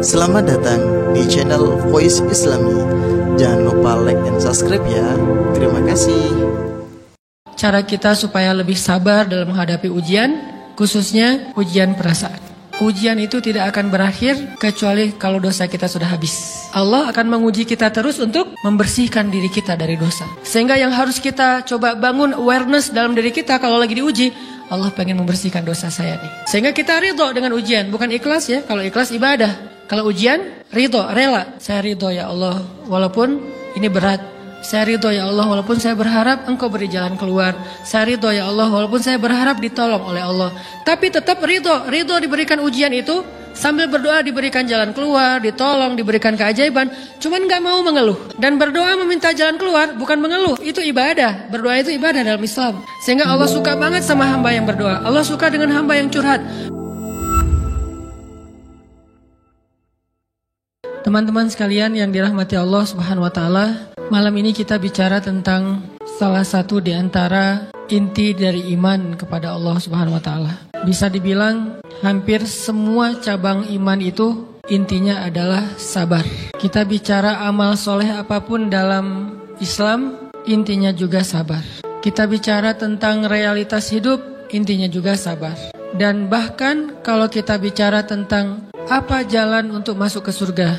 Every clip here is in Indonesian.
Selamat datang di channel Voice Islami. Jangan lupa like dan subscribe ya. Terima kasih. Cara kita supaya lebih sabar dalam menghadapi ujian, khususnya ujian perasaan. Ujian itu tidak akan berakhir kecuali kalau dosa kita sudah habis. Allah akan menguji kita terus untuk membersihkan diri kita dari dosa. Sehingga yang harus kita coba bangun awareness dalam diri kita kalau lagi diuji, Allah pengen membersihkan dosa saya nih. Sehingga kita ridho dengan ujian, bukan ikhlas ya. Kalau ikhlas ibadah. Kalau ujian, ridho, rela. Saya ridho ya Allah, walaupun ini berat. Saya ridho ya Allah, walaupun saya berharap Engkau beri jalan keluar. Saya ridho ya Allah, walaupun saya berharap ditolong oleh Allah. Tapi tetap ridho diberikan ujian itu. Sambil berdoa diberikan jalan keluar, ditolong, diberikan keajaiban. Cuman gak mau mengeluh. Dan berdoa meminta jalan keluar, bukan mengeluh. Itu ibadah. Berdoa itu ibadah dalam Islam. Sehingga Allah suka banget sama hamba yang berdoa. Allah suka dengan hamba yang curhat. Teman-teman sekalian yang dirahmati Allah Subhanahu wa taala, malam ini kita bicara tentang salah satu di antara inti dari iman kepada Allah Subhanahu wa taala. Bisa dibilang hampir semua cabang iman itu intinya adalah sabar. Kita bicara amal soleh apapun dalam Islam, intinya juga sabar. Kita bicara tentang realitas hidup, intinya juga sabar. Dan bahkan kalau kita bicara tentang apa jalan untuk masuk ke surga,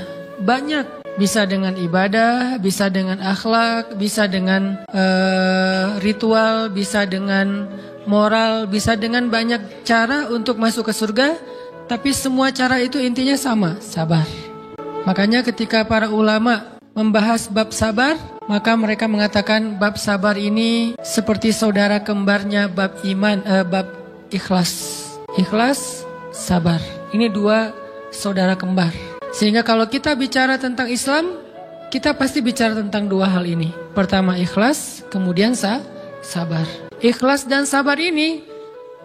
banyak. Bisa dengan ibadah, bisa dengan akhlak, bisa dengan ritual, bisa dengan moral, bisa dengan banyak cara untuk masuk ke surga. Tapi semua cara itu intinya sama, sabar. Makanya ketika para ulama membahas bab sabar, maka mereka mengatakan bab sabar ini seperti saudara kembarnya bab iman, bab ikhlas. Ikhlas, sabar. Ini dua saudara kembar. Sehingga kalau kita bicara tentang Islam, kita pasti bicara tentang dua hal ini. Pertama ikhlas, kemudian sabar. Ikhlas dan sabar ini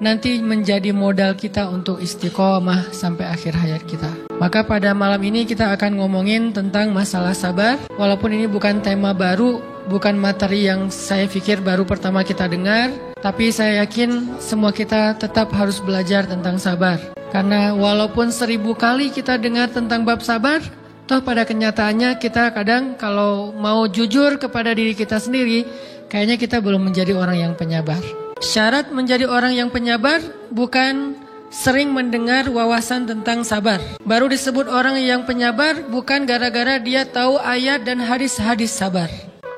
nanti menjadi modal kita untuk istiqomah sampai akhir hayat kita. Maka pada malam ini kita akan ngomongin tentang masalah sabar. Walaupun ini bukan tema baru, bukan materi yang saya pikir baru pertama kita dengar, tapi saya yakin semua kita tetap harus belajar tentang sabar. Karena walaupun 1000 kali kita dengar tentang bab sabar, toh pada kenyataannya kita kadang kalau mau jujur kepada diri kita sendiri, kayaknya kita belum menjadi orang yang penyabar. Syarat menjadi orang yang penyabar bukan sering mendengar wawasan tentang sabar. Baru disebut orang yang penyabar bukan gara-gara dia tahu ayat dan hadis-hadis sabar.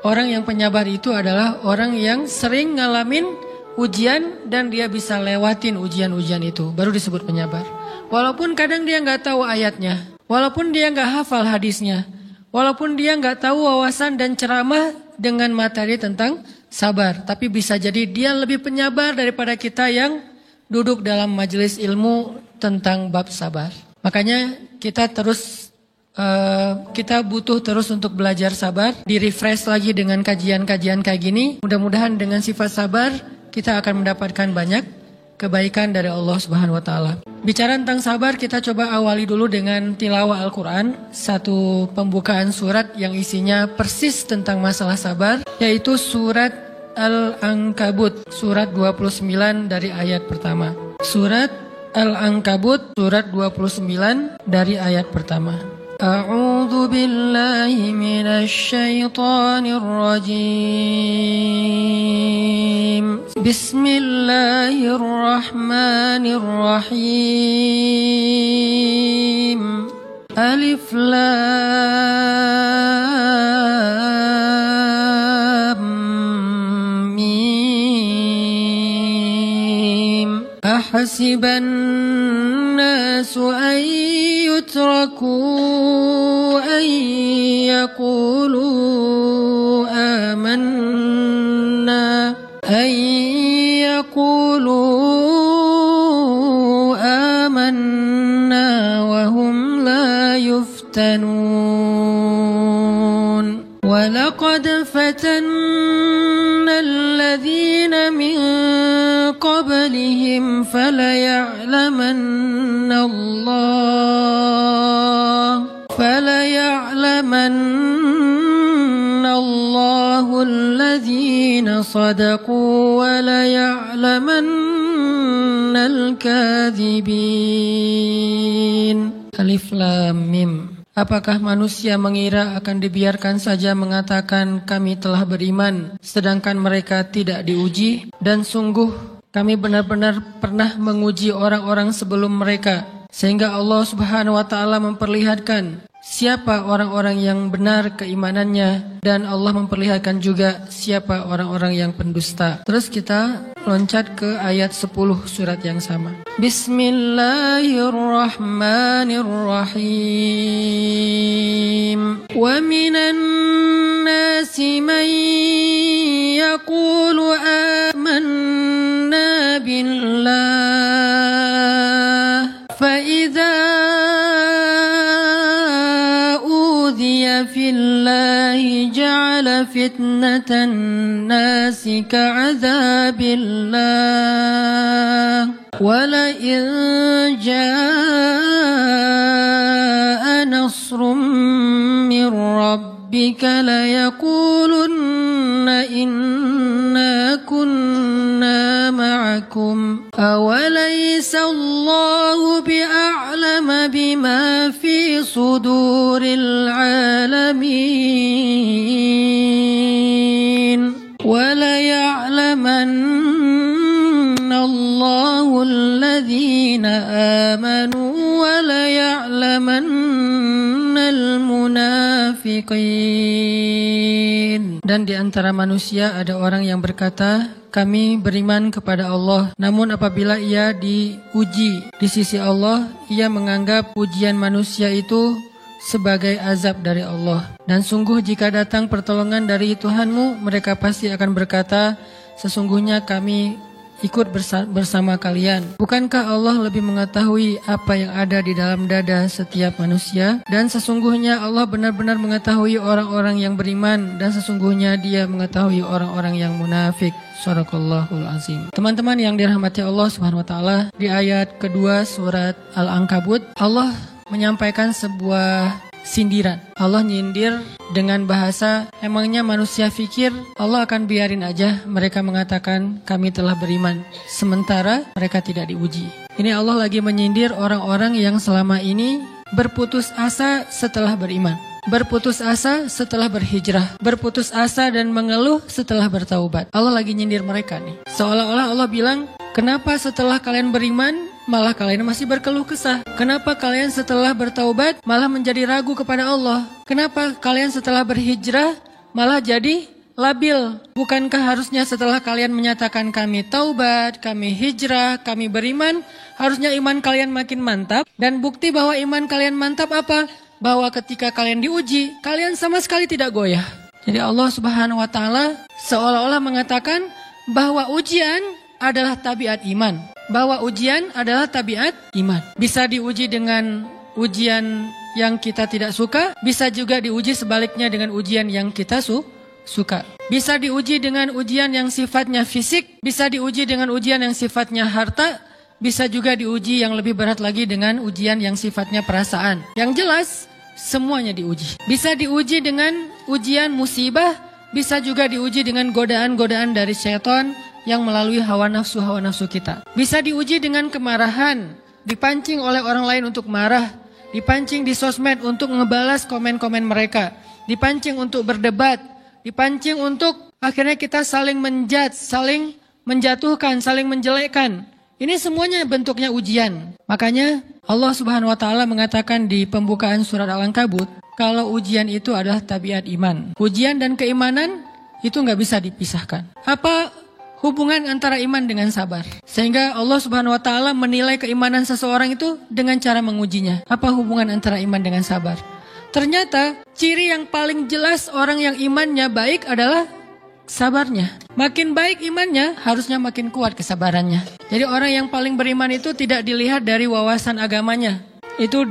Orang yang penyabar itu adalah orang yang sering ngalamin ujian dan dia bisa lewatin ujian-ujian itu, baru disebut penyabar. Walaupun kadang dia nggak tahu ayatnya, walaupun dia nggak hafal hadisnya, walaupun dia nggak tahu wawasan dan ceramah dengan materi tentang sabar, tapi bisa jadi dia lebih penyabar daripada kita yang duduk dalam majelis ilmu tentang bab sabar. Makanya kita butuh terus untuk belajar sabar, di-refresh lagi dengan kajian-kajian kayak gini. Mudah-mudahan dengan sifat sabar kita akan mendapatkan banyak kebaikan dari Allah Subhanahu wa taala. Bicara tentang sabar, kita coba awali dulu dengan tilawah Al-Qur'an, satu pembukaan surat yang isinya persis tentang masalah sabar, yaitu surat Al-Ankabut, surat 29 dari ayat pertama. Surat Al-Ankabut, surat 29 dari ayat pertama. A'udzu billahi minasy syaithanir rajim. Bismillahirrahmanirrahim. Alif lam mim. Ahasiban nasu an yutraku an yaqulu amanna wa hum la yuftanun. Walaqad fatanna alladhina min qablihim falaya'lamanna Allahu alladhina sadaqu wa laya'lamanna al-kadhibin. Alif Lam Mim. Apakah manusia mengira akan dibiarkan saja mengatakan kami telah beriman, sedangkan mereka tidak diuji? Dan sungguh kami benar-benar pernah menguji orang-orang sebelum mereka, sehingga Allah Subhanahu wa Ta'ala memperlihatkan siapa orang-orang yang benar keimanannya, dan Allah memperlihatkan juga siapa orang-orang yang pendusta. Terus kita loncat ke ayat 10 surat yang sama. Bismillahirrahmanirrahim. Wa minan nasi man yaqulu amanna billah fa idza في الله جعل فتنة الناس كعذاب الله ولئن جاء نصر من ربك ليقولن إنا كنا معكم أوليس الله بأعلم بما في صدور العالمين وليعلمن الله الذين آمنوا وليعلمن المنافقين. Dan di antara manusia ada orang yang berkata, kami beriman kepada Allah. Namun apabila ia diuji di sisi Allah, ia menganggap ujian manusia itu sebagai azab dari Allah. Dan sungguh jika datang pertolongan dari Tuhanmu, mereka pasti akan berkata, sesungguhnya kami ikut bersama kalian. Bukankah Allah lebih mengetahui apa yang ada di dalam dada setiap manusia? Dan sesungguhnya Allah benar-benar mengetahui orang-orang yang beriman, dan sesungguhnya Dia mengetahui orang-orang yang munafik. Shadaqallahul azim. Teman-teman yang dirahmati Allah Subhanahu wa Ta'ala, di ayat kedua surat Al-Ankabut, Allah menyampaikan sebuah sindiran. Allah nyindir dengan bahasa, emangnya manusia fikir Allah akan biarin aja mereka mengatakan kami telah beriman, sementara mereka tidak diuji. Ini Allah lagi menyindir orang-orang yang selama ini berputus asa setelah beriman, berputus asa setelah berhijrah, berputus asa dan mengeluh setelah bertaubat. Allah lagi nyindir mereka nih. Seolah-olah Allah bilang, kenapa setelah kalian beriman malah kalian masih berkeluh kesah? Kenapa kalian setelah bertaubat malah menjadi ragu kepada Allah? Kenapa kalian setelah berhijrah malah jadi labil? Bukankah harusnya setelah kalian menyatakan kami taubat, kami hijrah, kami beriman, harusnya iman kalian makin mantap? Dan bukti bahwa iman kalian mantap apa? Bahwa ketika kalian diuji, kalian sama sekali tidak goyah. Jadi Allah Subhanahu wa Ta'ala seolah-olah mengatakan bahwa ujian adalah tabiat iman. Bahwa ujian adalah tabiat iman. Bisa diuji dengan ujian yang kita tidak suka, bisa juga diuji sebaliknya dengan ujian yang kita suka. Bisa diuji dengan ujian yang sifatnya fisik, bisa diuji dengan ujian yang sifatnya harta, bisa juga diuji yang lebih berat lagi dengan ujian yang sifatnya perasaan. Yang jelas, semuanya diuji. Bisa diuji dengan ujian musibah, bisa juga diuji dengan godaan-godaan dari syaitan yang melalui hawa nafsu kita. Bisa diuji dengan kemarahan, dipancing oleh orang lain untuk marah, dipancing di sosmed untuk ngebalas komen-komen mereka, dipancing untuk berdebat, dipancing untuk akhirnya kita saling menjudge, saling menjatuhkan, saling menjelekkan. Ini semuanya bentuknya ujian. Makanya Allah Subhanahu wa Ta'ala mengatakan di pembukaan surat Al-Ankabut, kalau ujian itu adalah tabiat iman. Ujian dan keimanan itu nggak bisa dipisahkan. Apa hubungan antara iman dengan sabar? Sehingga Allah Subhanahu wa Ta'ala menilai keimanan seseorang itu dengan cara mengujinya. Apa hubungan antara iman dengan sabar? Ternyata ciri yang paling jelas orang yang imannya baik adalah sabarnya. Makin baik imannya, harusnya makin kuat kesabarannya. Jadi orang yang paling beriman itu tidak dilihat dari wawasan agamanya. Itu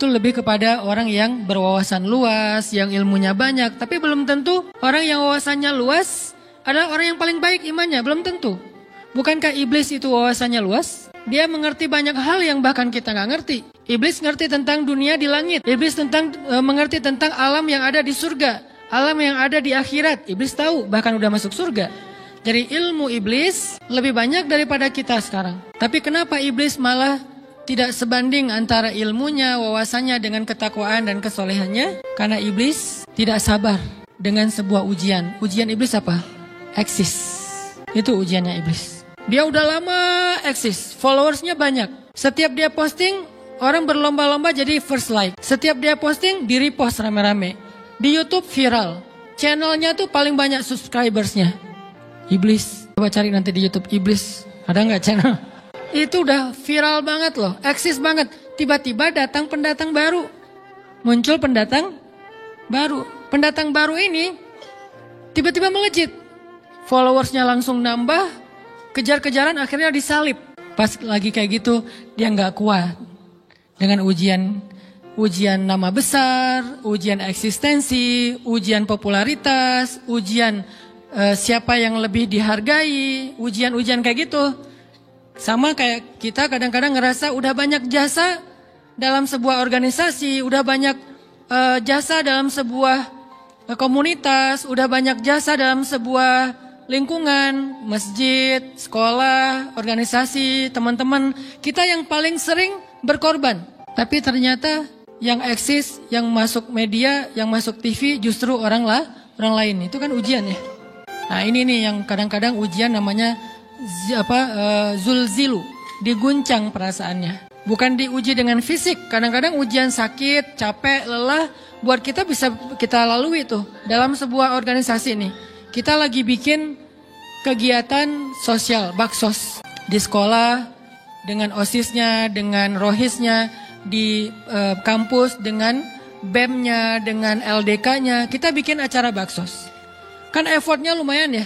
lebih kepada orang yang berwawasan luas, yang ilmunya banyak. Tapi belum tentu orang yang wawasannya luas adalah orang yang paling baik imannya, belum tentu. Bukankah iblis itu wawasannya luas? Dia mengerti banyak hal yang bahkan kita nggak ngerti. Iblis ngerti tentang dunia di langit. Iblis mengerti tentang alam yang ada di surga, alam yang ada di akhirat. Iblis tahu, bahkan udah masuk surga. Jadi ilmu iblis lebih banyak daripada kita sekarang. Tapi kenapa iblis malah tidak sebanding antara ilmunya, wawasannya dengan ketakwaan dan kesolehannya. Karena iblis tidak sabar dengan sebuah ujian. Ujian iblis apa? Eksis. Itu ujiannya iblis. Dia udah lama eksis, followersnya banyak. Setiap dia posting, orang berlomba-lomba jadi first like. Setiap dia posting, di repost rame-rame. Di YouTube viral. Channelnya tuh paling banyak subscribersnya. Iblis. Coba cari nanti di YouTube, iblis. Ada nggak channel? Itu udah viral banget loh, eksis banget. Tiba-tiba datang pendatang baru. Muncul pendatang baru. Pendatang baru ini tiba-tiba melejit. Followersnya langsung nambah. Kejar-kejaran akhirnya disalib. Pas lagi kayak gitu dia nggak kuat. Dengan ujian nama besar, ujian eksistensi, ujian popularitas, ujian siapa yang lebih dihargai, ujian-ujian kayak gitu. Sama kayak kita kadang-kadang ngerasa udah banyak jasa dalam sebuah organisasi, udah banyak jasa dalam sebuah komunitas, udah banyak jasa dalam sebuah lingkungan, masjid, sekolah, organisasi, teman-teman. Kita yang paling sering berkorban. Tapi ternyata yang eksis, yang masuk media, yang masuk TV justru orang lain. Itu kan ujian ya. Nah ini nih yang kadang-kadang ujian namanya zulzilu, diguncang perasaannya. Bukan diuji dengan fisik, kadang-kadang ujian sakit, capek, lelah, buat kita bisa kita lalui tuh dalam sebuah organisasi nih. Kita lagi bikin kegiatan sosial, baksos di sekolah dengan OSIS-nya, dengan rohisnya, di kampus dengan BEM-nya, dengan LDK-nya. Kita bikin acara baksos. Kan effortnya lumayan ya.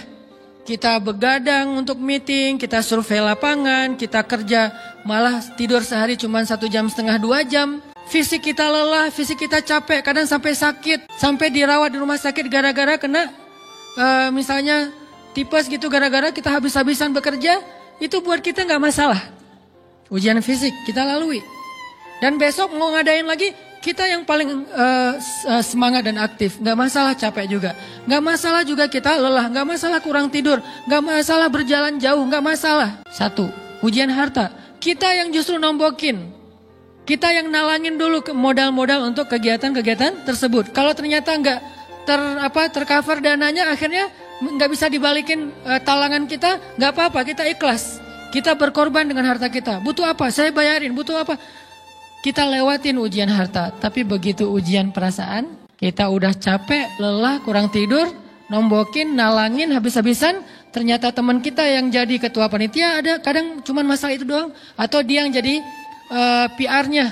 Kita begadang untuk meeting, kita survei lapangan, kita kerja malah tidur sehari cuma 1,5 jam, 2 jam. Fisik kita lelah, fisik kita capek, kadang sampai sakit, sampai dirawat di rumah sakit gara-gara kena misalnya tipes gitu, gara-gara kita habis-habisan bekerja. Itu buat kita nggak masalah. Ujian fisik kita lalui. Dan besok mau ngadain lagi, kita yang paling semangat dan aktif. Gak masalah capek juga. Gak masalah juga kita lelah. Gak masalah kurang tidur. Gak masalah berjalan jauh. Gak masalah. 1. Ujian harta. Kita yang justru nombokin. Kita yang nalangin dulu modal-modal untuk kegiatan-kegiatan tersebut. Kalau ternyata gak tercover dananya, akhirnya gak bisa dibalikin talangan kita. Gak apa-apa, kita ikhlas. Kita berkorban dengan harta kita. Butuh apa? Saya bayarin. Butuh apa? Kita lewatin ujian harta, tapi begitu ujian perasaan, kita udah capek, lelah, kurang tidur, nombokin, nalangin, habis-habisan, ternyata teman kita yang jadi ketua panitia ada kadang cuman masalah itu doang, atau dia yang jadi PR-nya.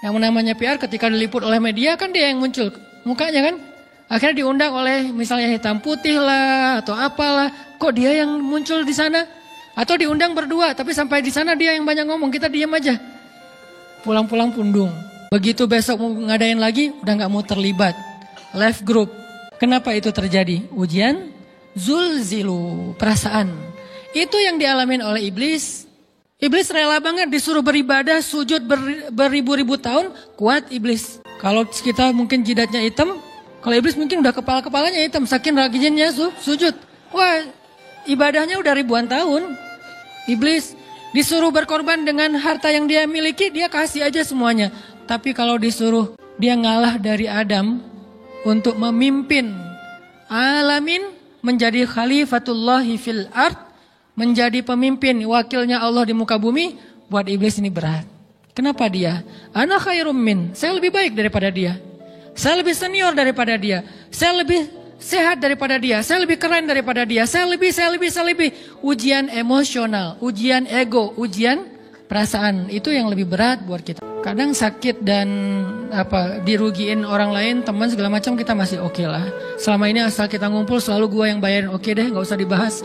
Yang namanya PR ketika diliput oleh media kan dia yang muncul mukanya kan, akhirnya diundang oleh misalnya hitam putih lah atau apalah, kok dia yang muncul di sana, atau diundang berdua, tapi sampai di sana dia yang banyak ngomong, kita diam aja. Pulang-pulang pundung. Begitu besok mau ngadain lagi, udah gak mau terlibat. Left group. Kenapa itu terjadi? Ujian zulzilu, perasaan. Itu yang dialamin oleh iblis. Iblis rela banget disuruh beribadah, sujud beribu-ribu tahun, kuat iblis. Kalau kita mungkin jidatnya hitam, kalau iblis mungkin udah kepala-kepalanya hitam, saking rajinnya sujud. Wah, ibadahnya udah ribuan tahun. Iblis disuruh berkorban dengan harta yang dia miliki, dia kasih aja semuanya. Tapi kalau disuruh dia ngalah dari Adam untuk memimpin alamin, menjadi khalifatullahi fil ard, menjadi pemimpin wakilnya Allah di muka bumi, buat iblis ini berat. Kenapa dia? Ana khairum min, saya lebih baik daripada dia. Saya lebih senior daripada dia. Saya lebih sehat daripada dia, saya lebih keren daripada dia, saya lebih. Ujian emosional, ujian ego, ujian perasaan, itu yang lebih berat buat kita. Kadang sakit dan dirugiin orang lain, teman segala macam kita masih oke lah. Selama ini asal kita ngumpul selalu gua yang bayarin, oke deh, nggak usah dibahas.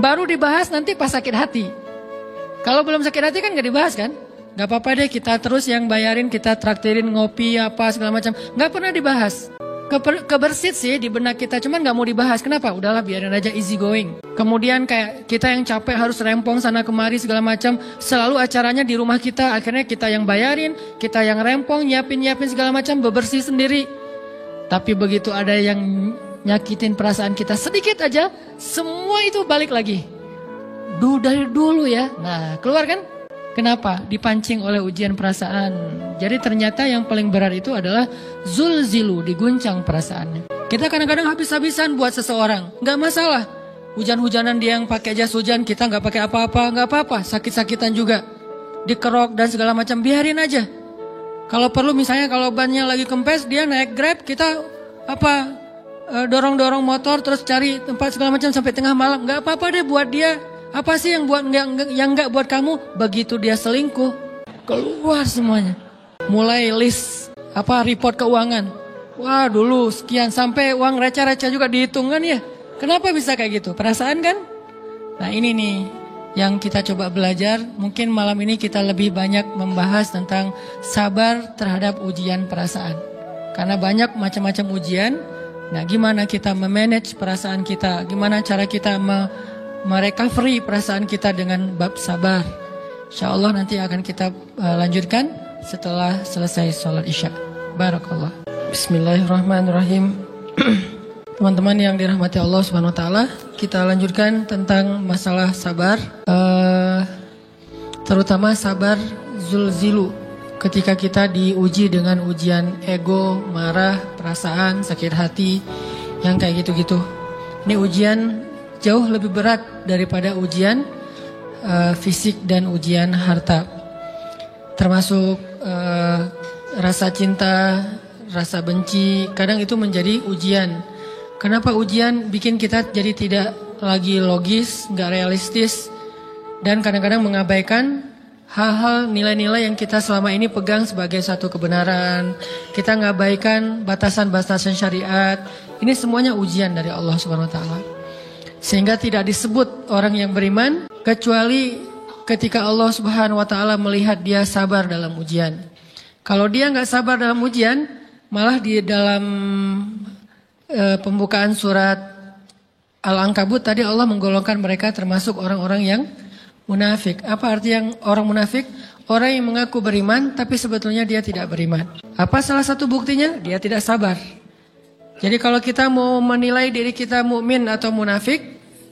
Baru dibahas nanti pas sakit hati. Kalau belum sakit hati kan nggak dibahas kan? Nggak apa-apa deh, kita terus yang bayarin, kita traktirin ngopi apa segala macam, nggak pernah dibahas. Kebersit sih di benak kita, cuman gak mau dibahas. Kenapa? Udahlah biarin aja, easy going. Kemudian kayak kita yang capek harus rempong sana kemari segala macam, selalu acaranya di rumah kita, akhirnya kita yang bayarin, kita yang rempong, nyiapin segala macam, bebersih sendiri. Tapi begitu ada yang nyakitin perasaan kita sedikit aja, semua itu balik lagi. Dari dulu ya. Nah, keluar kan? Kenapa? Dipancing oleh ujian perasaan. Jadi ternyata yang paling berat itu adalah zulzilu, diguncang perasaannya. Kita kadang-kadang habis-habisan buat seseorang, nggak masalah. Hujan-hujanan dia yang pakai jas hujan, kita nggak pakai apa-apa, nggak apa-apa. Sakit-sakitan juga, dikerok dan segala macam, biarin aja. Kalau perlu misalnya kalau bannya lagi kempes, dia naik Grab, kita dorong-dorong motor terus cari tempat segala macam sampai tengah malam, nggak apa-apa deh buat dia. Apa sih yang nggak buat kamu? Begitu dia selingkuh, keluar semuanya. Mulai list report keuangan. Wah dulu sekian, sampai uang receh-receh juga dihitung kan ya. Kenapa bisa kayak gitu? Perasaan kan? Nah ini nih yang kita coba belajar. Mungkin malam ini kita lebih banyak membahas tentang sabar terhadap ujian perasaan. Karena banyak macam-macam ujian. Nah gimana kita memanage perasaan kita? Gimana cara kita merecovery perasaan kita dengan bab sabar? InsyaAllah nanti akan kita lanjutkan setelah selesai sholat isya. Barakallah. Bismillahirrahmanirrahim. Teman-teman yang dirahmati Allah Subhanahu wa taala, kita lanjutkan tentang masalah sabar, terutama sabar zulzilu, ketika kita diuji dengan ujian ego, marah, perasaan, sakit hati, yang kayak gitu-gitu. Ini ujian jauh lebih berat daripada ujian fisik dan ujian harta. Termasuk rasa cinta, rasa benci, kadang itu menjadi ujian. Kenapa ujian bikin kita jadi tidak lagi logis, nggak realistis, dan kadang-kadang mengabaikan hal-hal nilai-nilai yang kita selama ini pegang sebagai satu kebenaran. Kita ngabaikan batasan-batasan syariat. Ini semuanya ujian dari Allah Subhanahu wa taala. Sehingga tidak disebut orang yang beriman kecuali ketika Allah Subhanahu wa taala melihat dia sabar dalam ujian. Kalau dia nggak sabar dalam ujian, malah di dalam pembukaan surat Al-Ankabut tadi Allah menggolongkan mereka termasuk orang-orang yang munafik. Apa arti yang orang munafik? Orang yang mengaku beriman tapi sebetulnya dia tidak beriman. Apa salah satu buktinya? Dia tidak sabar. Jadi kalau kita mau menilai diri kita mukmin atau munafik,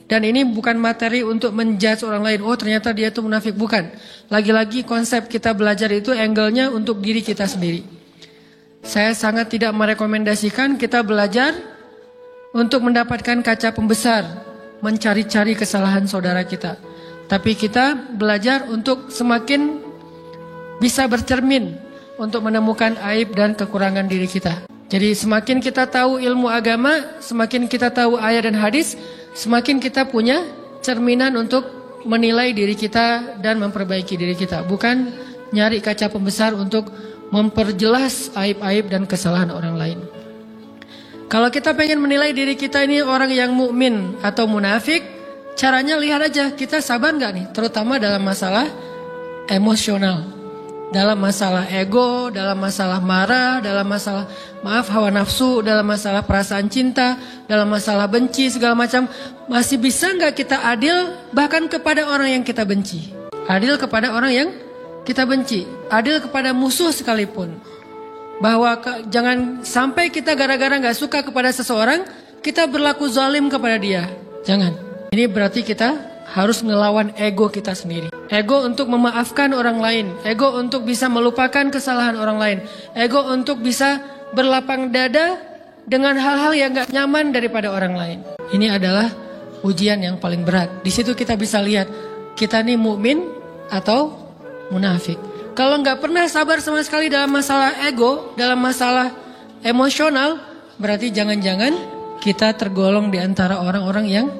dan ini bukan materi untuk menjudge orang lain, oh ternyata dia itu munafik, bukan. Lagi-lagi konsep kita belajar itu angle-nya untuk diri kita sendiri. Saya sangat tidak merekomendasikan kita belajar untuk mendapatkan kaca pembesar, mencari-cari kesalahan saudara kita. Tapi kita belajar untuk semakin bisa bercermin untuk menemukan aib dan kekurangan diri kita. Jadi semakin kita tahu ilmu agama, semakin kita tahu ayat dan hadis, semakin kita punya cerminan untuk menilai diri kita dan memperbaiki diri kita. Bukan nyari kaca pembesar untuk memperjelas aib-aib dan kesalahan orang lain. Kalau kita pengen menilai diri kita ini orang yang mukmin atau munafik, caranya lihat aja kita sabar nggak nih, terutama dalam masalah emosional, dalam masalah ego, dalam masalah marah, dalam masalah hawa nafsu, dalam masalah perasaan cinta, dalam masalah benci segala macam. Masih bisa nggak kita adil bahkan kepada orang yang kita benci, adil kepada orang yang kita benci, adil kepada musuh sekalipun. Bahwa jangan sampai kita gara-gara gak suka kepada seseorang, kita berlaku zalim kepada dia. Jangan. Ini berarti kita harus ngelawan ego kita sendiri. Ego untuk memaafkan orang lain. Ego untuk bisa melupakan kesalahan orang lain. Ego untuk bisa berlapang dada dengan hal-hal yang gak nyaman daripada orang lain. Ini adalah ujian yang paling berat. Di situ kita bisa lihat kita nih mukmin atau munafik. Kalau nggak pernah sabar sama sekali dalam masalah ego, dalam masalah emosional, berarti jangan-jangan kita tergolong di antara orang-orang yang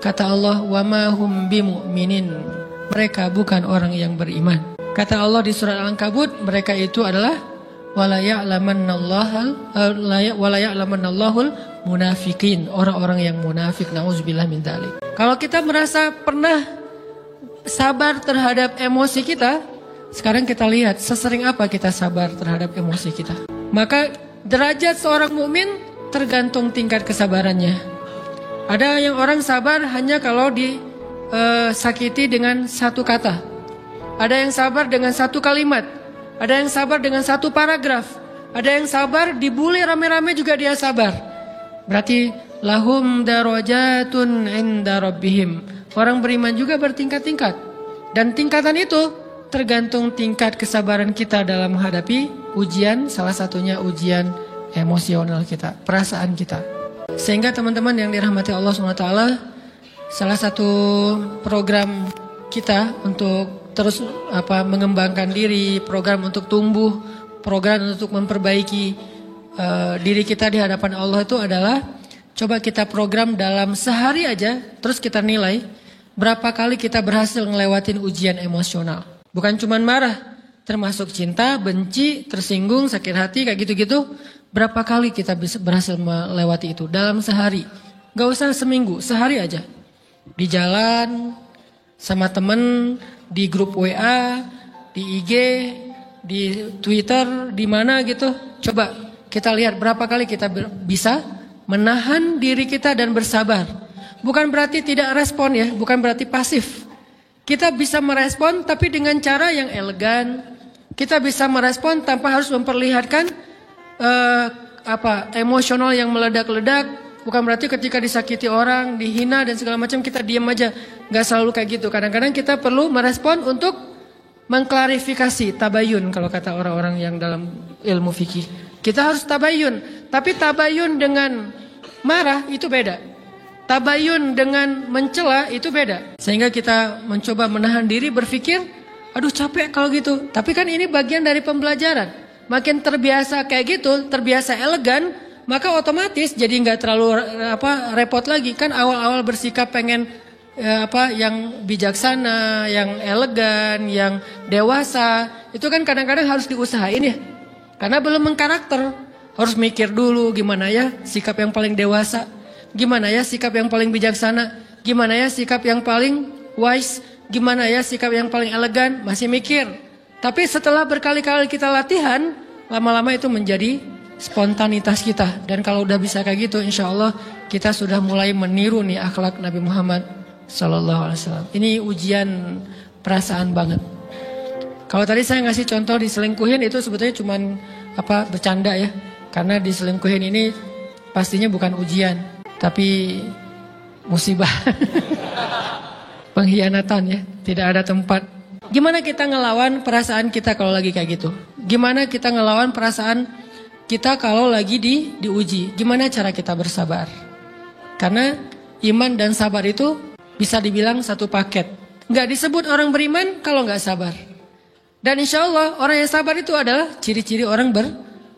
kata Allah, wa ma hum bimu'minin. Mereka bukan orang yang beriman. Kata Allah di surat Al-Ankabut, mereka itu adalah wala ya'lamannallahul munafikin, orang-orang yang munafik. Nauzubillah min dzalik. Kalau kita merasa pernah sabar terhadap emosi kita, sekarang kita lihat sesering apa kita sabar terhadap emosi kita. Maka derajat seorang mukmin tergantung tingkat kesabarannya. Ada yang orang sabar hanya kalau disakiti dengan satu kata. Ada yang sabar dengan satu kalimat. Ada yang sabar dengan satu paragraf. Ada yang sabar dibully rame-rame juga dia sabar. Berarti lahum darajatun inda rabbihim. Orang beriman juga bertingkat-tingkat. Dan tingkatan itu tergantung tingkat kesabaran kita dalam menghadapi ujian, salah satunya ujian emosional kita, perasaan kita. Sehingga teman-teman yang dirahmati Allah SWT, salah satu program kita untuk terus mengembangkan diri, program untuk tumbuh, program untuk memperbaiki diri kita di hadapan Allah itu adalah coba kita program dalam sehari aja, terus kita nilai berapa kali kita berhasil ngelewatin ujian emosional. Bukan cuma marah, termasuk cinta, benci, tersinggung, sakit hati, kayak gitu-gitu. Berapa kali kita bisa berhasil melewati itu dalam sehari. Gak usah seminggu, sehari aja. Di jalan, sama temen, di grup WA, di IG, di Twitter, di mana gitu. Coba kita lihat berapa kali kita bisa menahan diri kita dan bersabar. Bukan berarti tidak respon ya, bukan berarti pasif. Kita bisa merespon tapi dengan cara yang elegan. Kita bisa merespon tanpa harus memperlihatkan emosional yang meledak-ledak. Bukan berarti ketika disakiti orang, dihina dan segala macam kita diam aja. Gak selalu kayak gitu. Kadang-kadang kita perlu merespon untuk mengklarifikasi, tabayun kalau kata orang-orang yang dalam ilmu fikih. Kita harus tabayun. Tapi tabayun dengan marah itu beda. Tabayun dengan mencela itu beda. Sehingga kita mencoba menahan diri berpikir, aduh capek kalau gitu. Tapi kan ini bagian dari pembelajaran. Makin terbiasa kayak gitu, terbiasa elegan, maka otomatis jadi nggak terlalu repot lagi. Kan awal-awal bersikap pengen yang bijaksana, yang elegan, yang dewasa, itu kan kadang-kadang harus diusahain ya. Karena belum mengkarakter, harus mikir dulu gimana ya sikap yang paling dewasa. Gimana ya sikap yang paling bijaksana? Gimana ya sikap yang paling wise? Gimana ya sikap yang paling elegan? Masih mikir. Tapi setelah berkali-kali kita latihan, lama-lama itu menjadi spontanitas kita. Dan kalau udah bisa kayak gitu, insya Allah kita sudah mulai meniru nih akhlak Nabi Muhammad SAW. Ini ujian perasaan banget. Kalau tadi saya ngasih contoh diselingkuhin itu sebetulnya cuman bercanda ya. Karena diselingkuhin ini pastinya bukan ujian. Tapi musibah, pengkhianatan ya, tidak ada tempat. Gimana kita ngelawan perasaan kita kalau lagi kayak gitu? Gimana kita ngelawan perasaan kita kalau lagi diuji? Gimana cara kita bersabar? Karena iman dan sabar itu bisa dibilang satu paket. Gak disebut orang beriman kalau gak sabar. Dan insya Allah orang yang sabar itu adalah ciri-ciri orang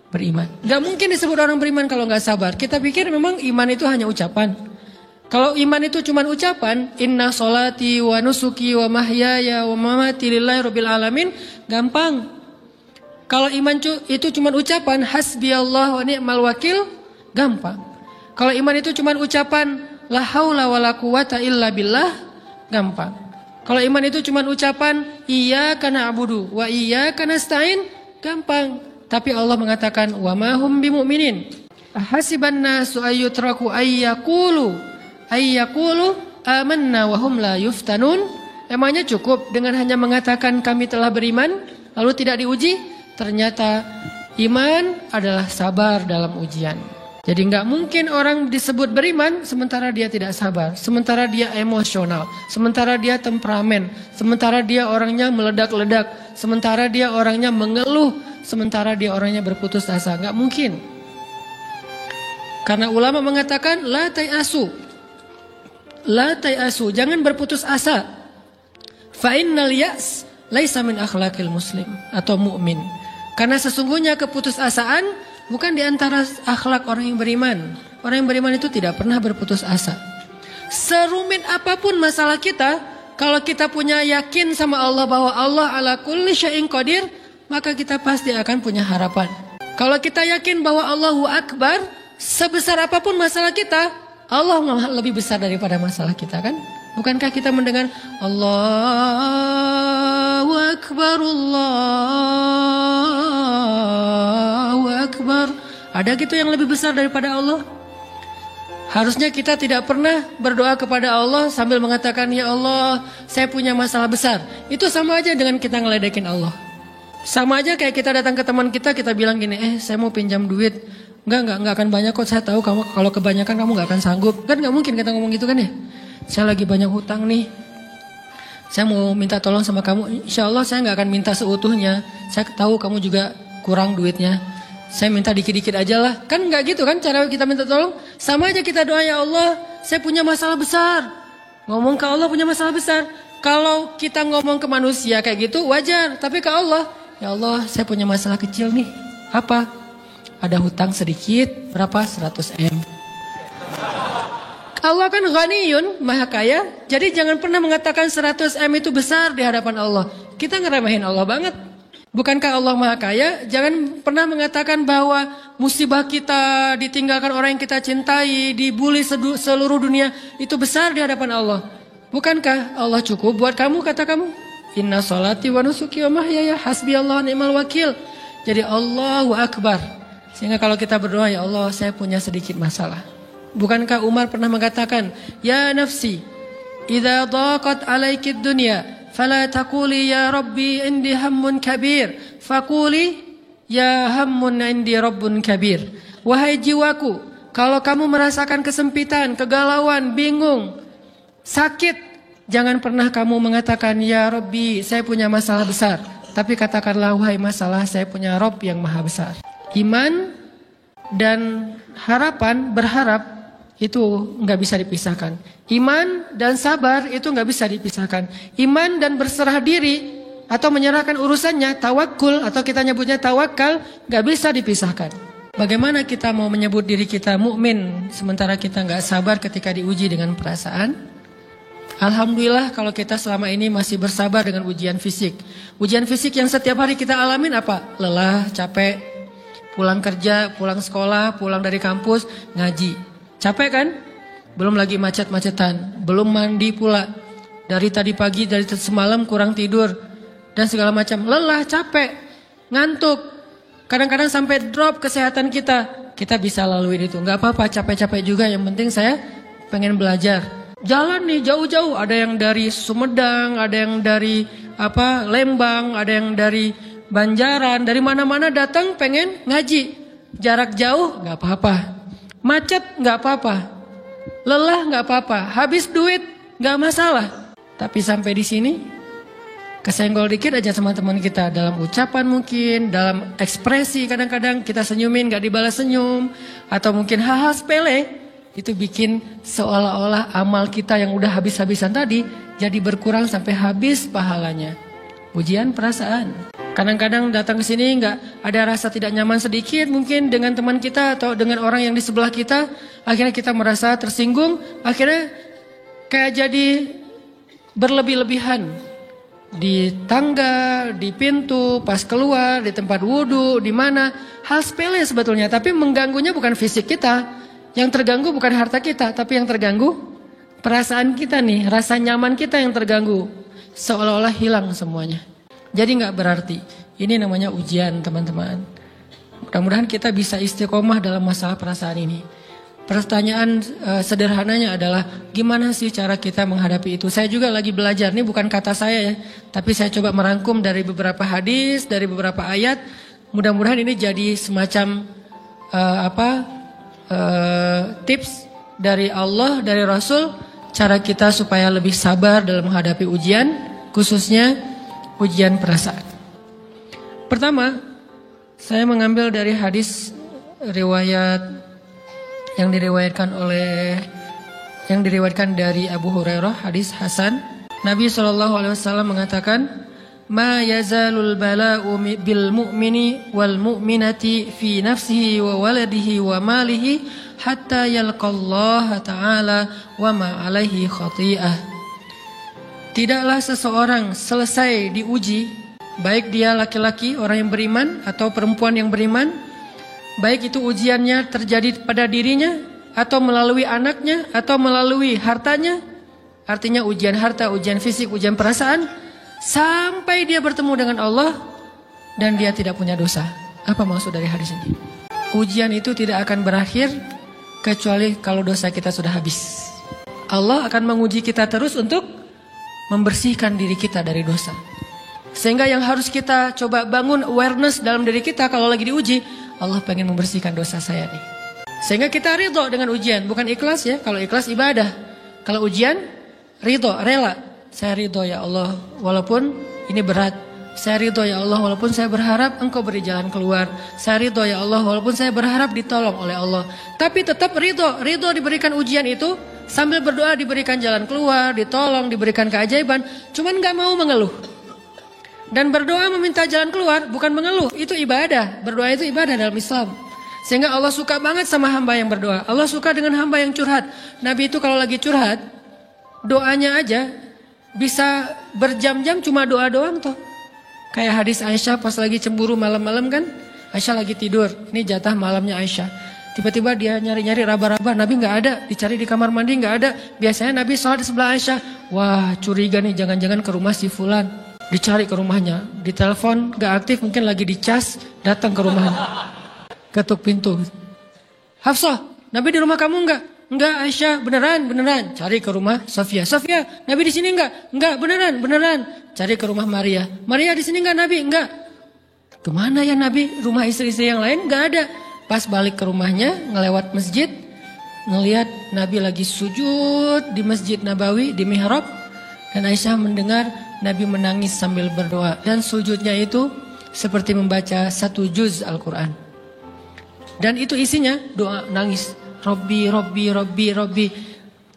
beriman. Gak mungkin disebut orang beriman kalau gak sabar. Kita pikir memang iman itu hanya ucapan. Kalau iman itu cuma ucapan, inna sholati wa nusuki wa mahyaya wa mamati lillahi rabbil alamin, gampang. Kalau iman itu cuma ucapan, hasbiyallah wa ni'mal wakil, gampang. Kalau iman itu cuma ucapan, la haula wa la quwata illa billah, gampang. Kalau iman itu cuma ucapan, iyyaka na'budu wa iyyaka nasta'in, gampang. Tapi Allah mengatakan wa ma hum bimu'minin. Hasiban nasu ayyutraku ayyaqulu amanna wa hum la yuftanun. Emangnya cukup dengan hanya mengatakan kami telah beriman lalu tidak diuji? Ternyata iman adalah sabar dalam ujian. Jadi enggak mungkin orang disebut beriman sementara dia tidak sabar, sementara dia emosional, sementara dia temperamen, sementara dia orangnya meledak-ledak, sementara dia orangnya mengeluh, sementara dia orangnya berputus asa. Enggak mungkin. Karena ulama mengatakan la tayasu. La tayasu, jangan berputus asa. Fa innal ya's laisa min akhlaqil muslim atau mukmin. Karena sesungguhnya keputusasaan bukan di antara akhlak orang yang beriman. Orang yang beriman itu tidak pernah berputus asa. Serumit apapun masalah kita, kalau kita punya yakin sama Allah bahwa Allah ala kulli syai'in qadir, maka kita pasti akan punya harapan. Kalau kita yakin bahwa Allahu Akbar, sebesar apapun masalah kita, Allah lebih besar daripada masalah kita kan? Bukankah kita mendengar Allahu Akbar, Allahu Akbar. Ada gitu yang lebih besar daripada Allah? Harusnya kita tidak pernah berdoa kepada Allah sambil mengatakan, ya Allah, saya punya masalah besar. Itu sama aja dengan kita ngeledekin Allah. Sama aja kayak kita datang ke teman kita bilang gini, saya mau pinjam duit. Enggak akan banyak kok, saya tahu kamu kalau kebanyakan kamu enggak akan sanggup. Kan enggak mungkin kita ngomong gitu kan ya. Saya lagi banyak hutang nih. Saya mau minta tolong sama kamu, insya Allah saya nggak akan minta seutuhnya. Saya tahu kamu juga kurang duitnya. Saya minta dikit-dikit aja lah. Kan nggak gitu kan cara kita minta tolong. Sama aja kita doa, ya Allah saya punya masalah besar. Ngomong ke Allah punya masalah besar. Kalau kita ngomong ke manusia kayak gitu wajar. Tapi ke Allah, ya Allah saya punya masalah kecil nih. Apa? Ada hutang sedikit, berapa? 100 M. Allah kan ghaniyun, maha kaya. Jadi jangan pernah mengatakan 100 M itu besar di hadapan Allah. Kita ngeremehin Allah banget. Bukankah Allah maha kaya? Jangan pernah mengatakan bahwa musibah kita, ditinggalkan orang yang kita cintai, dibully seluruh dunia, itu besar di hadapan Allah. Bukankah Allah cukup buat kamu, kata kamu? Inna sholati wa nusuki wa mahyaya hasbiyallahu ni'mal wakil. Jadi Allahu Akbar. Sehingga kalau kita berdoa, ya Allah saya punya sedikit masalah. Bukankah Umar pernah mengatakan, ya nafsi, idza daqat alaikid dunya, fala taquli ya rabbi indi hammun kabir, faquli ya hammun indi rabbun kabir. Wahai jiwaku, kalau kamu merasakan kesempitan, kegalauan, bingung, sakit, jangan pernah kamu mengatakan, ya Rabbi saya punya masalah besar. Tapi katakanlah, wahai masalah, saya punya Rabb yang maha besar. Iman dan harapan, berharap, itu nggak bisa dipisahkan. Iman dan sabar itu nggak bisa dipisahkan. Iman dan berserah diri atau menyerahkan urusannya, tawakul atau kita nyebutnya tawakal, nggak bisa dipisahkan. Bagaimana kita mau menyebut diri kita mukmin sementara kita nggak sabar ketika diuji dengan perasaan? Alhamdulillah kalau kita selama ini masih bersabar dengan ujian fisik. Ujian fisik yang setiap hari kita alamin apa? Lelah, capek, pulang kerja, pulang sekolah, pulang dari kampus, ngaji. Capek kan? Belum lagi macet-macetan, belum mandi pula. Dari tadi pagi, dari semalam kurang tidur dan segala macam. Lelah, capek, ngantuk. Kadang-kadang sampai drop kesehatan kita. Kita bisa lalui itu. Gak apa-apa, capek-capek juga. Yang penting saya pengen belajar. Jalan nih jauh-jauh. Ada yang dari Sumedang, ada yang dari Lembang, ada yang dari Banjaran. Dari mana-mana datang pengen ngaji. Jarak jauh gak apa-apa. Macet nggak apa-apa, lelah nggak apa-apa, habis duit nggak masalah. Tapi sampai di sini kesenggol dikit aja sama teman kita dalam ucapan mungkin, dalam ekspresi kadang-kadang kita senyumin nggak dibalas senyum, atau mungkin hal-hal sepele itu bikin seolah-olah amal kita yang udah habis-habisan tadi jadi berkurang sampai habis pahalanya. Ujian perasaan. Kadang-kadang datang ke sini nggak ada rasa tidak nyaman sedikit mungkin dengan teman kita atau dengan orang yang di sebelah kita. Akhirnya kita merasa tersinggung. Akhirnya kayak jadi berlebih-lebihan. Di tangga, di pintu, pas keluar, di tempat wudhu, di mana. Hal sepele sebetulnya. Tapi mengganggunya bukan fisik kita. Yang terganggu bukan harta kita. Tapi yang terganggu perasaan kita nih. Rasa nyaman kita yang terganggu. Seolah-olah hilang semuanya. Jadi nggak berarti. Ini namanya ujian teman-teman. Mudah-mudahan kita bisa istiqomah dalam masalah perasaan ini. Pertanyaan sederhananya adalah gimana sih cara kita menghadapi itu? Saya juga lagi belajar. Ini bukan kata saya ya. Tapi saya coba merangkum dari beberapa hadis, dari beberapa ayat. Mudah-mudahan ini jadi semacam tips dari Allah, dari Rasul. Cara kita supaya lebih sabar dalam menghadapi ujian. Khususnya ujian perasaan. Pertama, saya mengambil dari hadis riwayat yang diriwayatkan dari Abu Hurairah, hadis Hasan. Nabi SAW mengatakan, "Ma yazalul bala'u bil mu'mini wal mu'minati fi nafsihi wa waladihi wa malihi hatta yalqallaha ta'ala wa ma 'alaihi khati'ah." Tidaklah seseorang selesai diuji, baik dia laki-laki, orang yang beriman, atau perempuan yang beriman, baik itu ujiannya terjadi pada dirinya, atau melalui anaknya, atau melalui hartanya, artinya ujian harta, ujian fisik, ujian perasaan, sampai dia bertemu dengan Allah, dan dia tidak punya dosa. Apa maksud dari hadis ini? Ujian itu tidak akan berakhir, kecuali kalau dosa kita sudah habis. Allah akan menguji kita terus untuk membersihkan diri kita dari dosa. Sehingga yang harus kita coba bangun awareness dalam diri kita kalau lagi diuji, Allah pengen membersihkan dosa saya nih. Sehingga kita ridho dengan ujian, bukan ikhlas ya. Kalau ikhlas ibadah. Kalau ujian, ridho, rela. saya ridho ya Allah, walaupun ini berat. Saya ridho ya Allah, walaupun saya berharap Engkau beri jalan keluar. Saya ridho ya Allah, walaupun saya berharap ditolong oleh Allah. Tapi tetap ridho diberikan ujian itu, sambil berdoa diberikan jalan keluar, ditolong, diberikan keajaiban. Cuman gak mau mengeluh. Dan berdoa meminta jalan keluar bukan mengeluh, itu ibadah. Berdoa itu ibadah dalam Islam. Sehingga Allah suka banget sama hamba yang berdoa. Allah suka dengan hamba yang curhat. Nabi itu kalau lagi curhat, doanya aja bisa berjam-jam cuma doa doang tuh. Kayak hadis Aisyah pas lagi cemburu malam-malam kan. Aisyah lagi tidur, ini jatah malamnya Aisyah. Tiba-tiba dia nyari-nyari raba-raba, Nabi gak ada. Dicari di kamar mandi gak ada. Biasanya Nabi sholat di sebelah Aisyah. Wah curiga nih, jangan-jangan ke rumah si fulan. Dicari ke rumahnya, ditelepon gak aktif, mungkin lagi dicas, datang ke rumahnya. Ketuk pintu. Hafsah, Nabi di rumah kamu enggak? Enggak Aisyah, beneran. Cari ke rumah Sofia. Sofia, Nabi di sini enggak? Enggak, beneran. Cari ke rumah Maria. Maria di sini enggak Nabi? Enggak. Kemana ya Nabi? Rumah istri-istri yang lain enggak ada. Pas balik ke rumahnya, ngelewat masjid, ngelihat Nabi lagi sujud di Masjid Nabawi, di mihrab. Dan Aisyah mendengar Nabi menangis sambil berdoa. Dan sujudnya itu seperti membaca 1 juz Al-Quran. Dan itu isinya doa nangis. Robbi.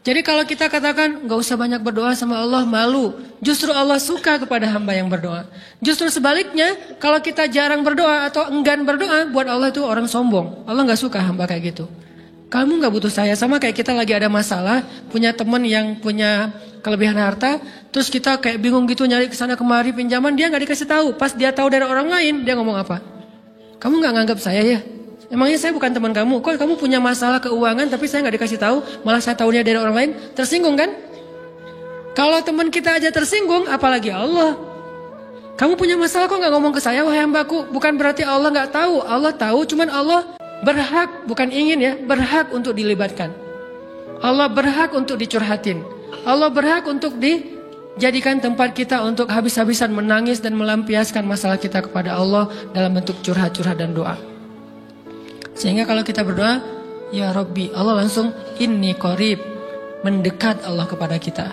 Jadi kalau kita katakan gak usah banyak berdoa sama Allah, malu. Justru Allah suka kepada hamba yang berdoa. Justru sebaliknya, kalau kita jarang berdoa atau enggan berdoa, buat Allah itu orang sombong. Allah gak suka hamba kayak gitu. Kamu gak butuh saya, sama kayak kita lagi ada masalah, punya teman yang punya kelebihan harta, terus kita kayak bingung gitu nyari kesana kemari pinjaman, dia gak dikasih tahu. Pas dia tahu dari orang lain, dia ngomong apa? Kamu gak nganggap saya ya? Emangnya saya bukan teman kamu? Kok kamu punya masalah keuangan tapi saya gak dikasih tahu, malah saya tahunya dari orang lain? Tersinggung kan? Kalau teman kita aja tersinggung, apalagi Allah. Kamu punya masalah kok gak ngomong ke saya, wahai hambaku? Bukan berarti Allah gak tahu, Allah tahu, cuman Allah berhak, bukan ingin ya, berhak untuk dilibatkan. Allah berhak untuk dicurhatin. Allah berhak untuk dijadikan tempat kita untuk habis-habisan menangis dan melampiaskan masalah kita kepada Allah dalam bentuk curhat-curhat dan doa. Sehingga kalau kita berdoa, ya Rabbi, Allah langsung inni qarib, mendekat Allah kepada kita.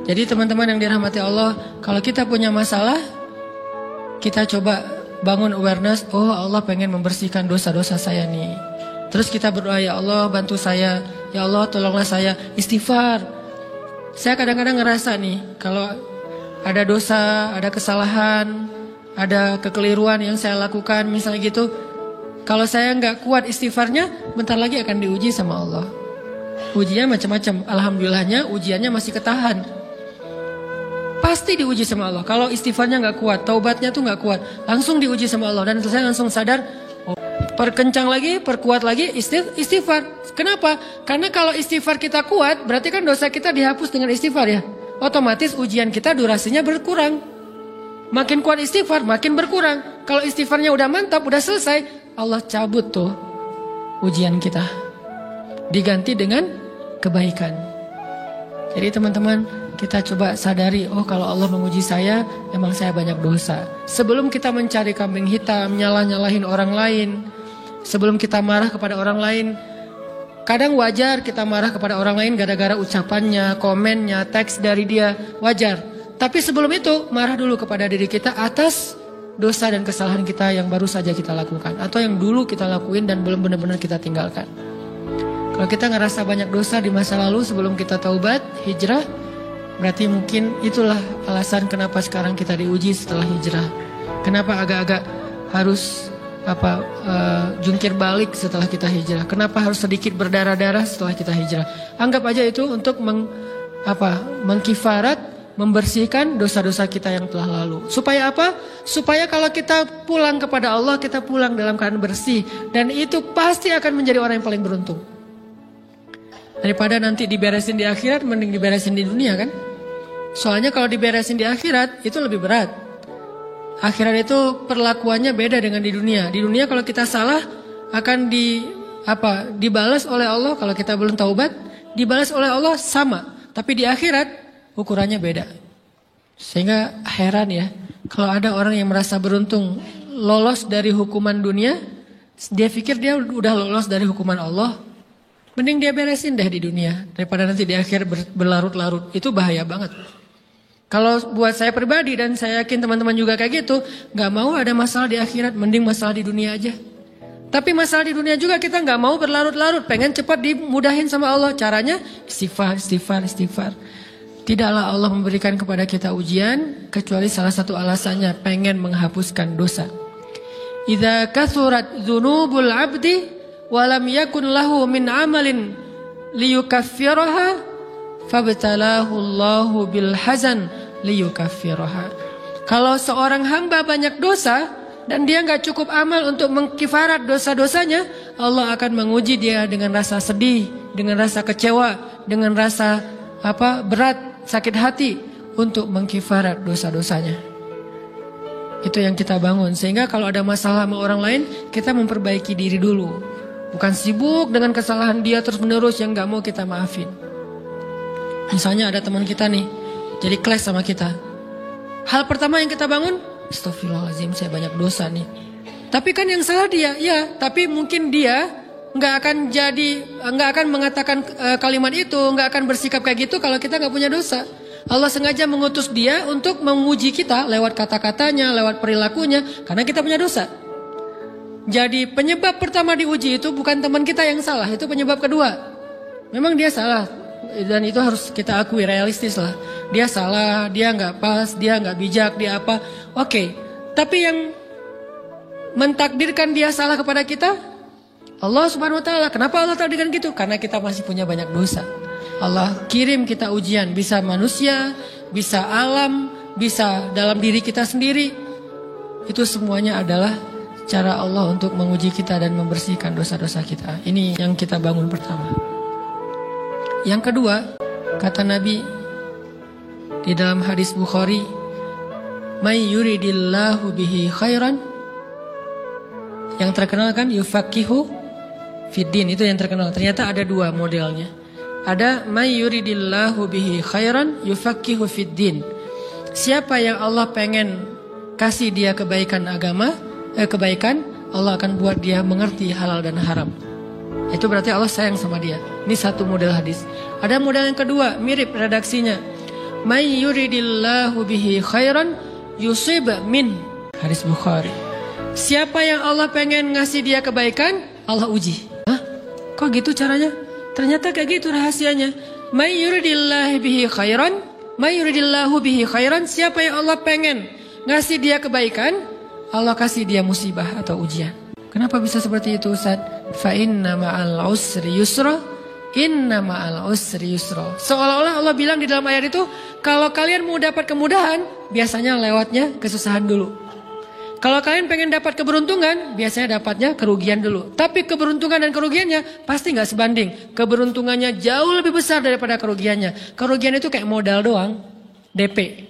Jadi teman-teman yang dirahmati Allah, kalau kita punya masalah, kita coba bangun awareness, oh Allah pengen membersihkan dosa-dosa saya nih. Terus kita berdoa, ya Allah bantu saya, ya Allah tolonglah saya, istighfar. Saya kadang-kadang ngerasa nih, kalau ada dosa, ada kesalahan, ada kekeliruan yang saya lakukan misalnya gitu, kalau saya nggak kuat istighfarnya, bentar lagi akan diuji sama Allah. Ujiannya macam-macam, alhamdulillahnya ujiannya masih ketahan. Pasti diuji sama Allah. Kalau istighfarnya nggak kuat, taubatnya tuh nggak kuat, langsung diuji sama Allah. Dan saya langsung sadar, oh, perkencang lagi, perkuat lagi istighfar. Kenapa? Karena kalau istighfar kita kuat, berarti kan dosa kita dihapus dengan istighfar ya. Otomatis ujian kita durasinya berkurang. Makin kuat istighfar, makin berkurang. Kalau istighfarnya udah mantap, udah selesai, Allah cabut tuh ujian kita. Diganti dengan kebaikan. Jadi teman-teman, kita coba sadari, oh kalau Allah menguji saya, emang saya banyak dosa. Sebelum kita mencari kambing hitam, nyalah-nyalahin orang lain, sebelum kita marah kepada orang lain, kadang wajar kita marah kepada orang lain gara-gara ucapannya, komennya, teks dari dia, wajar. Tapi sebelum itu, marah dulu kepada diri kita atas dosa dan kesalahan kita yang baru saja kita lakukan, atau yang dulu kita lakuin dan belum benar-benar kita tinggalkan. Kalau kita ngerasa banyak dosa di masa lalu sebelum kita taubat, hijrah, berarti mungkin itulah alasan kenapa sekarang kita diuji setelah hijrah. Kenapa agak-agak harus jungkir balik setelah kita hijrah. Kenapa harus sedikit berdarah-darah setelah kita hijrah. Anggap aja itu untuk mengkifarat, membersihkan dosa-dosa kita yang telah lalu. Supaya apa? Supaya kalau kita pulang kepada Allah, kita pulang dalam keadaan bersih. Dan itu pasti akan menjadi orang yang paling beruntung. Daripada nanti diberesin di akhirat, mending diberesin di dunia kan? Soalnya kalau diberesin di akhirat, itu lebih berat. Akhirat itu perlakuannya beda dengan di dunia. Di dunia kalau kita salah, akan dibalas oleh Allah. Kalau kita belum taubat, dibalas oleh Allah sama. Tapi di akhirat, ukurannya beda. Sehingga heran ya, kalau ada orang yang merasa beruntung lolos dari hukuman dunia, dia pikir dia udah lolos dari hukuman Allah, mending dia beresin deh di dunia daripada nanti di akhir berlarut-larut. Itu bahaya banget. Kalau buat saya pribadi dan saya yakin teman-teman juga kayak gitu, nggak mau ada masalah di akhirat, mending masalah di dunia aja. Tapi masalah di dunia juga kita nggak mau berlarut-larut, pengen cepat dimudahin sama Allah. Caranya istighfar, istighfar, istighfar. Tidaklah Allah memberikan kepada kita ujian kecuali salah satu alasannya pengen menghapuskan dosa. Idza kathurat dzunubul 'abdi wa lam yakun lahu min 'amalin liyukaffiraha fabtalahu Allahu bil hazan liyukaffiraha. Kalau seorang hamba banyak dosa dan dia nggak cukup amal untuk mengkifarat dosa-dosanya, Allah akan menguji dia dengan rasa sedih, dengan rasa kecewa, dengan rasa berat, sakit hati untuk mengkifarat dosa-dosanya. Itu yang kita bangun. Sehingga kalau ada masalah sama orang lain, kita memperbaiki diri dulu. Bukan sibuk dengan kesalahan dia terus-menerus yang gak mau kita maafin. Misalnya ada teman kita nih, jadi clash sama kita. Hal pertama yang kita bangun, astagfirullahaladzim, saya banyak dosa nih. Tapi kan yang salah dia, ya. Tapi mungkin dia nggak akan mengatakan kalimat itu, nggak akan bersikap kayak gitu kalau kita nggak punya dosa. Allah sengaja mengutus dia untuk menguji kita lewat kata-katanya, lewat perilakunya, karena kita punya dosa. Jadi penyebab pertama diuji itu bukan teman kita yang salah, itu penyebab kedua. Memang dia salah, dan itu harus kita akui, realistis lah. Dia salah, dia nggak pas, dia nggak bijak, dia apa. Oke, tapi yang mentakdirkan dia salah kepada kita, Allah Subhanahu Wa Taala. Kenapa Allah takdirkan gitu? Karena kita masih punya banyak dosa. Allah kirim kita ujian, bisa manusia, bisa alam, bisa dalam diri kita sendiri. Itu semuanya adalah cara Allah untuk menguji kita dan membersihkan dosa-dosa kita. Ini yang kita bangun pertama. Yang kedua, kata Nabi di dalam hadis Bukhari, "May yuridillahu bihi khairan." Yang terkenal kan yufaqihu fiddin, itu yang terkenal. Ternyata ada dua modelnya. Ada may yuridillahu bihi khairan yufaqihu fiddin. Siapa yang Allah pengen kasih dia kebaikan agama, kebaikan, Allah akan buat dia mengerti halal dan haram. Itu berarti Allah sayang sama dia. Ini satu model hadis. Ada model yang kedua, mirip redaksinya. May yuridillahu bihi khairan yusib min. Hadis Bukhari. Siapa yang Allah pengen ngasih dia kebaikan, Allah uji. Hah? Kok gitu caranya? Ternyata kayak gitu rahasianya. May yuridillahu bihi khairan, may yuridillahu bihi khairan. Siapa yang Allah pengen ngasih dia kebaikan, Allah kasih dia musibah atau ujian. Kenapa bisa seperti itu, Ustaz? Fa inna ma'al usri yusra, inna ma'al usri yusra. Seolah-olah Allah bilang di dalam ayat itu, kalau kalian mau dapat kemudahan, biasanya lewatnya kesusahan dulu. Kalau kalian pengen dapat keberuntungan, biasanya dapatnya kerugian dulu. Tapi keberuntungan dan kerugiannya pasti nggak sebanding. Keberuntungannya jauh lebih besar daripada kerugiannya. Kerugian itu kayak modal doang, DP.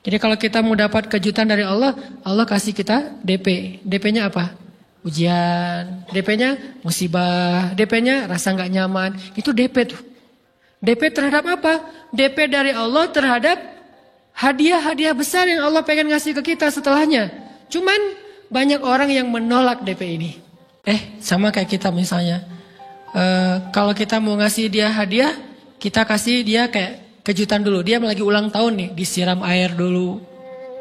Jadi kalau kita mau dapat kejutan dari Allah, Allah kasih kita DP. DP-nya apa? Ujian. DP-nya musibah. DP-nya rasa nggak nyaman. Itu DP tuh. DP terhadap apa? DP dari Allah terhadap hadiah-hadiah besar yang Allah pengen ngasih ke kita setelahnya. Cuman banyak orang yang menolak DP ini. Sama kayak kita misalnya. Kalau kita mau ngasih dia hadiah, kita kasih dia kayak kejutan dulu. Dia lagi ulang tahun nih, disiram air dulu.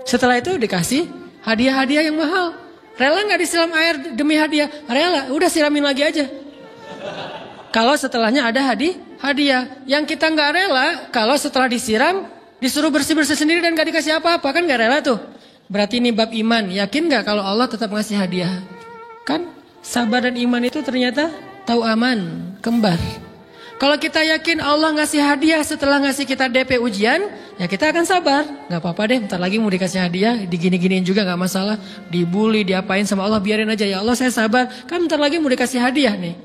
Setelah itu dikasih hadiah-hadiah yang mahal. Rela gak disiram air demi hadiah? Rela, udah siramin lagi aja. Kalau setelahnya ada hadiah. Yang kita gak rela, kalau setelah disiram, disuruh bersih-bersih sendiri dan gak dikasih apa-apa, kan gak rela tuh. Berarti ini bab iman. Yakin gak kalau Allah tetap ngasih hadiah? Kan sabar dan iman itu ternyata tahu aman, kembar. Kalau kita yakin Allah ngasih hadiah setelah ngasih kita DP ujian, ya kita akan sabar. Gak apa-apa deh, bentar lagi mau dikasih hadiah, digini-giniin juga gak masalah. Dibully, diapain sama Allah, biarin aja. Ya Allah saya sabar, kan bentar lagi mau dikasih hadiah nih.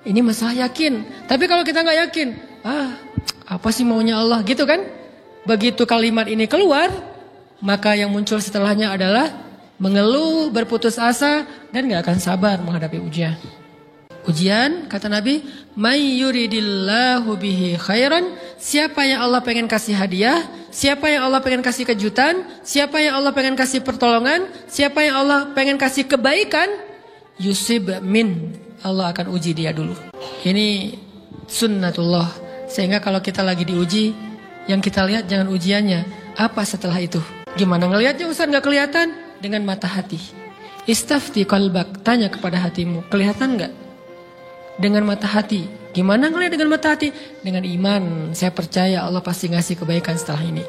Ini masalah yakin. Tapi kalau kita gak yakin, apa sih maunya Allah gitu kan? Begitu kalimat ini keluar, maka yang muncul setelahnya adalah mengeluh, berputus asa, dan gak akan sabar menghadapi ujian. Ujian, kata Nabi, may yuridillahu bihi khairan. Siapa yang Allah pengen kasih hadiah, siapa yang Allah pengen kasih kejutan, siapa yang Allah pengen kasih pertolongan, siapa yang Allah pengen kasih kebaikan, yusib min. Allah akan uji dia dulu. Ini sunnatullah. Sehingga kalau kita lagi diuji, Yang kita lihat jangan ujiannya. Apa setelah itu? Gimana ngelihatnya Ustaz nggak kelihatan? Dengan mata hati. Istafti qalbak, tanya kepada hatimu, kelihatan nggak? Dengan mata hati. Gimana ngelihat dengan mata hati? Dengan iman. Saya percaya Allah pasti ngasih kebaikan setelah ini.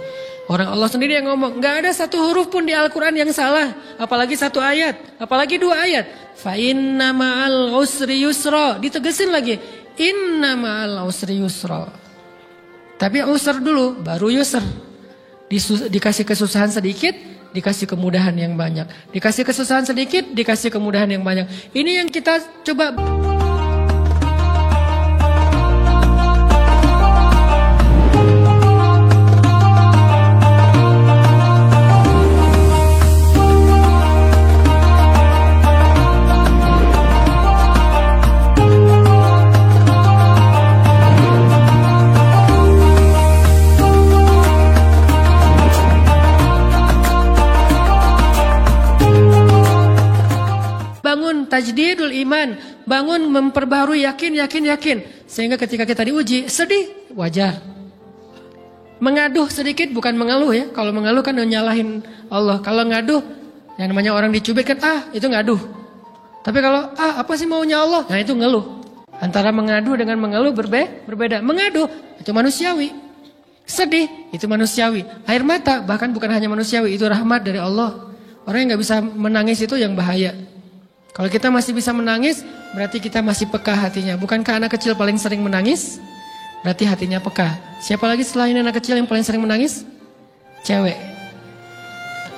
Orang Allah sendiri yang ngomong, nggak ada satu huruf pun di Al-Quran yang salah. Apalagi satu ayat, apalagi dua ayat. Fa inna ma'al usri yusra. Ditegesin lagi. Inna ma'al usri yusra. Tapi usr dulu, baru yusr. Dikasih kesusahan sedikit, dikasih kemudahan yang banyak. Dikasih kesusahan sedikit, dikasih kemudahan yang banyak. Ini yang kita coba. Bangun tajdidul iman, bangun memperbaharui yakin. Sehingga ketika kita diuji, sedih, wajar. Mengaduh sedikit bukan mengeluh ya. Kalau mengeluh kan nyalahin Allah. Kalau ngaduh, yang namanya orang dicubit kan, itu ngaduh. Tapi kalau, apa sih maunya Allah? Nah itu ngeluh. Antara mengaduh dengan mengeluh berbeda. Mengaduh, itu manusiawi. Sedih, itu manusiawi. Air mata, bahkan bukan hanya manusiawi, itu rahmat dari Allah. Orang yang gak bisa menangis itu yang bahaya. Kalau kita masih bisa menangis, berarti kita masih peka hatinya. Bukankah anak kecil paling sering menangis? Berarti hatinya peka. Siapa lagi selain anak kecil yang paling sering menangis? Cewek.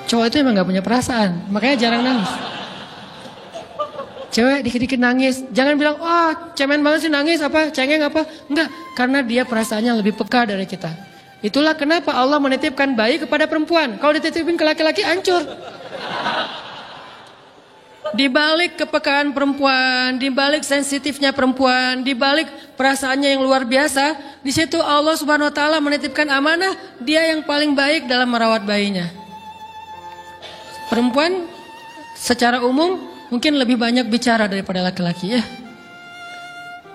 Cowok itu emang gak punya perasaan, makanya jarang nangis. Cewek dikit-dikit nangis. Jangan bilang, cemen banget sih nangis, cengeng apa. Enggak, karena dia perasaannya lebih peka dari kita. Itulah kenapa Allah menitipkan bayi kepada perempuan. Kalau dititipin ke laki-laki, hancur. Di balik kepekaan perempuan, di balik sensitifnya perempuan, di balik perasaannya yang luar biasa, di situ Allah Subhanahu wa taala menitipkan amanah, dia yang paling baik dalam merawat bayinya. Perempuan secara umum mungkin lebih banyak bicara daripada laki-laki ya.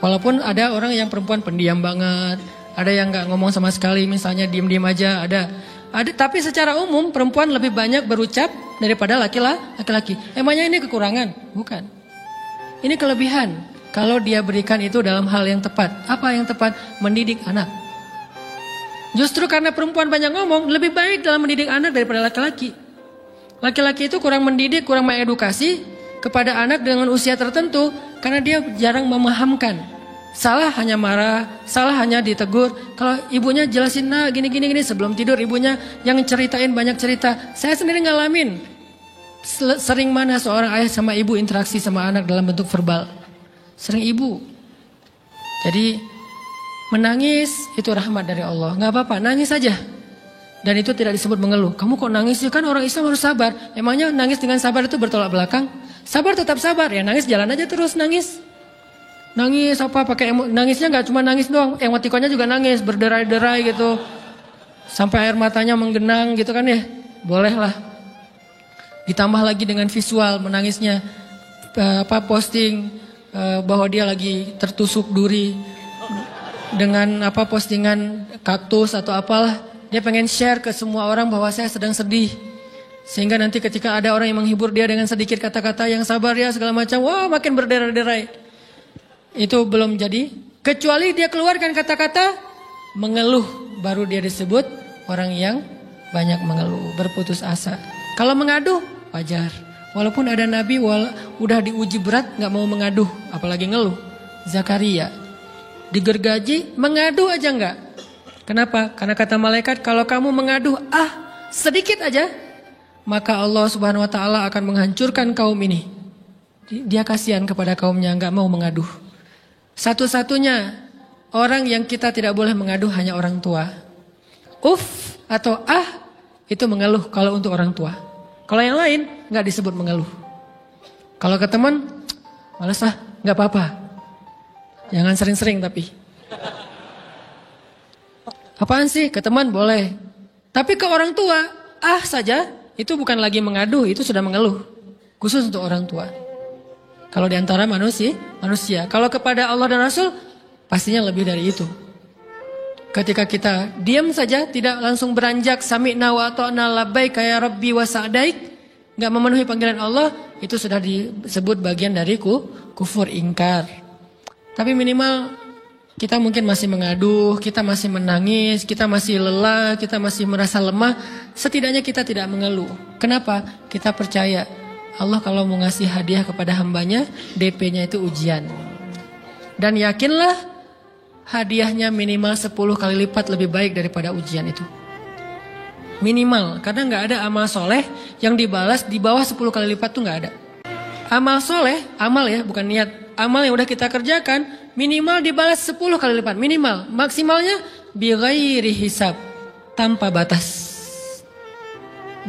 Walaupun ada orang yang perempuan pendiam banget, ada yang nggak ngomong sama sekali, misalnya diem-diem aja, ada. Tapi secara umum perempuan lebih banyak berucap daripada laki-laki. Emangnya ini kekurangan? Bukan. Ini kelebihan. Kalau dia berikan itu dalam hal yang tepat. Apa yang tepat? Mendidik anak. Justru karena perempuan banyak ngomong, lebih baik dalam mendidik anak daripada laki-laki. Laki-laki itu kurang mendidik, kurang mengedukasi kepada anak dengan usia tertentu karena dia jarang memahamkan. Salah hanya marah, salah hanya ditegur. Kalau ibunya jelasin, gini sebelum tidur ibunya yang ceritain banyak cerita. Saya sendiri ngalamin. Sering mana seorang ayah sama ibu interaksi sama anak dalam bentuk verbal. Sering ibu. Jadi menangis itu rahmat dari Allah. Gak apa-apa, nangis saja. Dan itu tidak disebut mengeluh. Kamu kok nangis sih? Kan orang Islam harus sabar. Emangnya nangis dengan sabar itu bertolak belakang? Sabar tetap sabar. Ya nangis jalan aja terus nangis. Nangis nangisnya nggak cuma nangis doang, emotikonnya juga nangis, berderai-derai gitu. Sampai air matanya menggenang gitu kan ya. Boleh lah. Ditambah lagi dengan visual menangisnya, posting bahwa dia lagi tertusuk duri dengan postingan kaktus atau apalah. Dia pengen share ke semua orang bahwa saya sedang sedih. Sehingga nanti ketika ada orang yang menghibur dia dengan sedikit kata-kata yang sabar ya segala macam, makin berderai-derai. Itu belum jadi. Kecuali dia keluarkan kata-kata mengeluh, baru dia disebut orang yang banyak mengeluh, berputus asa. Kalau mengaduh, wajar. Walaupun ada nabi udah diuji berat gak mau mengaduh, apalagi ngeluh. Zakaria digergaji, mengadu aja enggak. Kenapa? Karena kata malaikat, kalau kamu mengaduh sedikit aja, maka Allah Subhanahu wa taala akan menghancurkan kaum ini. Dia kasihan kepada kaumnya, enggak mau mengaduh. Satu-satunya orang yang kita tidak boleh mengaduh hanya orang tua. Atau itu mengeluh kalau untuk orang tua. Kalau yang lain enggak disebut mengeluh. Kalau ke teman, malas enggak apa-apa. Jangan sering-sering tapi. Apaan sih? Ke teman boleh. Tapi ke orang tua, saja, itu bukan lagi mengaduh, itu sudah mengeluh. Khusus untuk orang tua. Kalau di antara manusia. Kalau kepada Allah dan Rasul, pastinya lebih dari itu. Ketika kita diam saja, tidak langsung beranjak sami'na wa ata'na labbaik ya rabbi wa sa'daik, enggak memenuhi panggilan Allah, itu sudah disebut bagian dari kufur ingkar. Tapi minimal kita mungkin masih mengaduh, kita masih menangis, kita masih lelah, kita masih merasa lemah, setidaknya kita tidak mengeluh. Kenapa? Kita percaya Allah kalau mau ngasih hadiah kepada hambanya, DP-nya itu ujian. Dan yakinlah hadiahnya minimal 10 kali lipat lebih baik daripada ujian itu. Minimal, karena nggak ada amal soleh yang dibalas di bawah 10 kali lipat tuh nggak ada. Amal soleh, amal ya bukan niat, amal yang udah kita kerjakan minimal dibalas 10 kali lipat, minimal. Maksimalnya bighairi hisab, tanpa batas.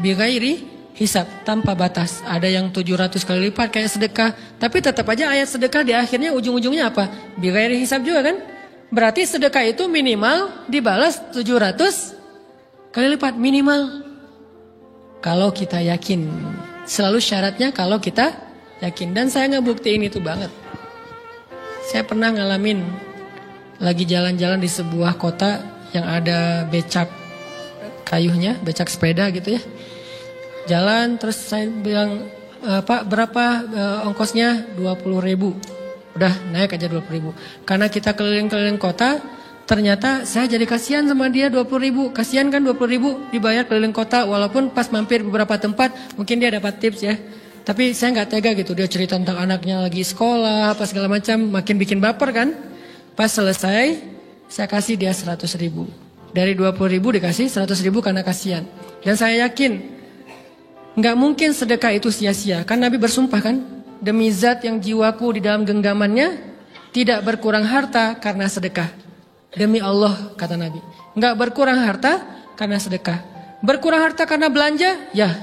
Bighairi hisab, tanpa batas. Ada yang 700 kali lipat kayak sedekah, tapi tetap aja ayat sedekah di akhirnya ujung-ujungnya apa? Bighairi hisab juga kan? Berarti sedekah itu minimal dibalas 700 kali lipat minimal. Kalau kita yakin. Selalu syaratnya kalau kita yakin. Dan saya ngebuktiin itu banget. Saya pernah ngalamin lagi jalan-jalan di sebuah kota yang ada becak kayunya, becak sepeda gitu ya. Jalan terus saya bilang, Pak berapa ongkosnya? 20.000. Udah naik aja 20.000. Karena kita keliling-keliling kota, ternyata saya jadi kasihan sama dia 20.000. Kasihan kan 20.000 dibayar keliling kota, walaupun pas mampir beberapa tempat mungkin dia dapat tips ya. Tapi saya nggak tega gitu, dia cerita tentang anaknya lagi sekolah, apa segala macam, makin bikin baper kan. Pas selesai, saya kasih dia 100.000. Dari 20.000 dikasih 100.000 karena kasihan. Dan saya yakin nggak mungkin sedekah itu sia-sia. Kan Nabi bersumpah kan, demi zat yang jiwaku di dalam genggamannya, tidak berkurang harta karena sedekah. Demi Allah, kata Nabi. Enggak berkurang harta karena sedekah. Berkurang harta karena belanja? Ya.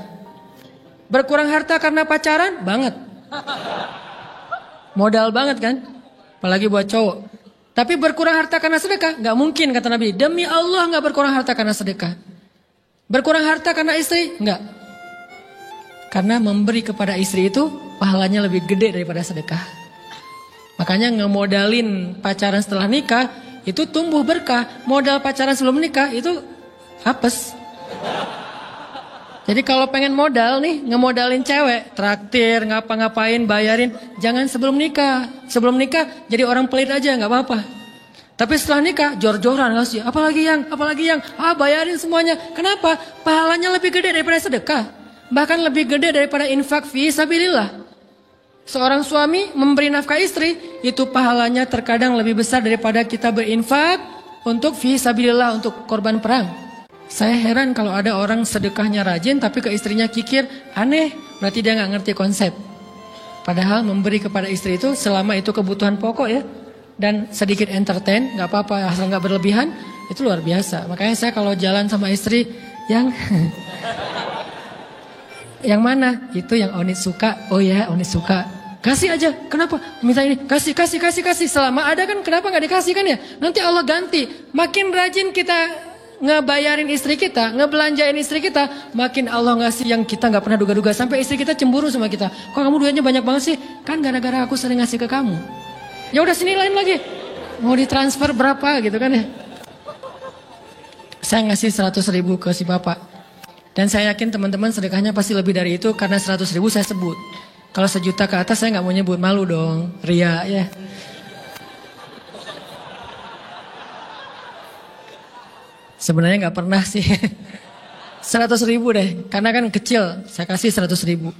Berkurang harta karena pacaran? Banget. Modal banget kan? Apalagi buat cowok. Tapi berkurang harta karena sedekah? Enggak mungkin, kata Nabi. Demi Allah enggak berkurang harta karena sedekah. Berkurang harta karena istri? Enggak. Karena memberi kepada istri itu pahalanya lebih gede daripada sedekah. Makanya ngemodalin pacaran setelah nikah itu tumbuh berkah. Modal pacaran sebelum nikah itu hapes. Jadi kalau pengen modal nih, ngemodalin cewek, traktir, ngapa-ngapain, bayarin, jangan sebelum nikah. Sebelum nikah jadi orang pelit aja, nggak apa-apa. Tapi setelah nikah jor-joran ngasih, apalagi yang, bayarin semuanya. Kenapa? Pahalanya lebih gede daripada sedekah. Bahkan lebih gede daripada infak fi sabilillah. Seorang suami memberi nafkah istri, itu pahalanya terkadang lebih besar daripada kita berinfak untuk fi sabilillah, untuk korban perang. Saya heran kalau ada orang sedekahnya rajin tapi ke istrinya kikir, aneh, berarti dia nggak ngerti konsep. Padahal memberi kepada istri itu selama itu kebutuhan pokok ya, dan sedikit entertain, nggak apa-apa asal nggak berlebihan, itu luar biasa. Makanya saya kalau jalan sama istri yang mana? Itu yang Onit suka. Oh ya, Onit suka. Kasih aja. Kenapa? Minta ini. Kasih. Selama ada kan kenapa gak dikasih kan ya? Nanti Allah ganti. Makin rajin kita ngebayarin istri kita, ngebelanjain istri kita, makin Allah ngasih yang kita gak pernah duga-duga. Sampai istri kita cemburu sama kita. Kok kamu duitnya banyak banget sih? Kan gara-gara aku sering ngasih ke kamu. Ya udah sini lain lagi. Mau ditransfer berapa gitu kan ya? Saya ngasih 100.000 ke si bapak. Dan saya yakin teman-teman sedekahnya pasti lebih dari itu karena 100.000 saya sebut. Kalau 1 juta ke atas saya nggak mau nyebut, malu dong, ria ya. Sebenarnya nggak pernah sih. 100.000 deh, karena kan kecil, saya kasih 100.000.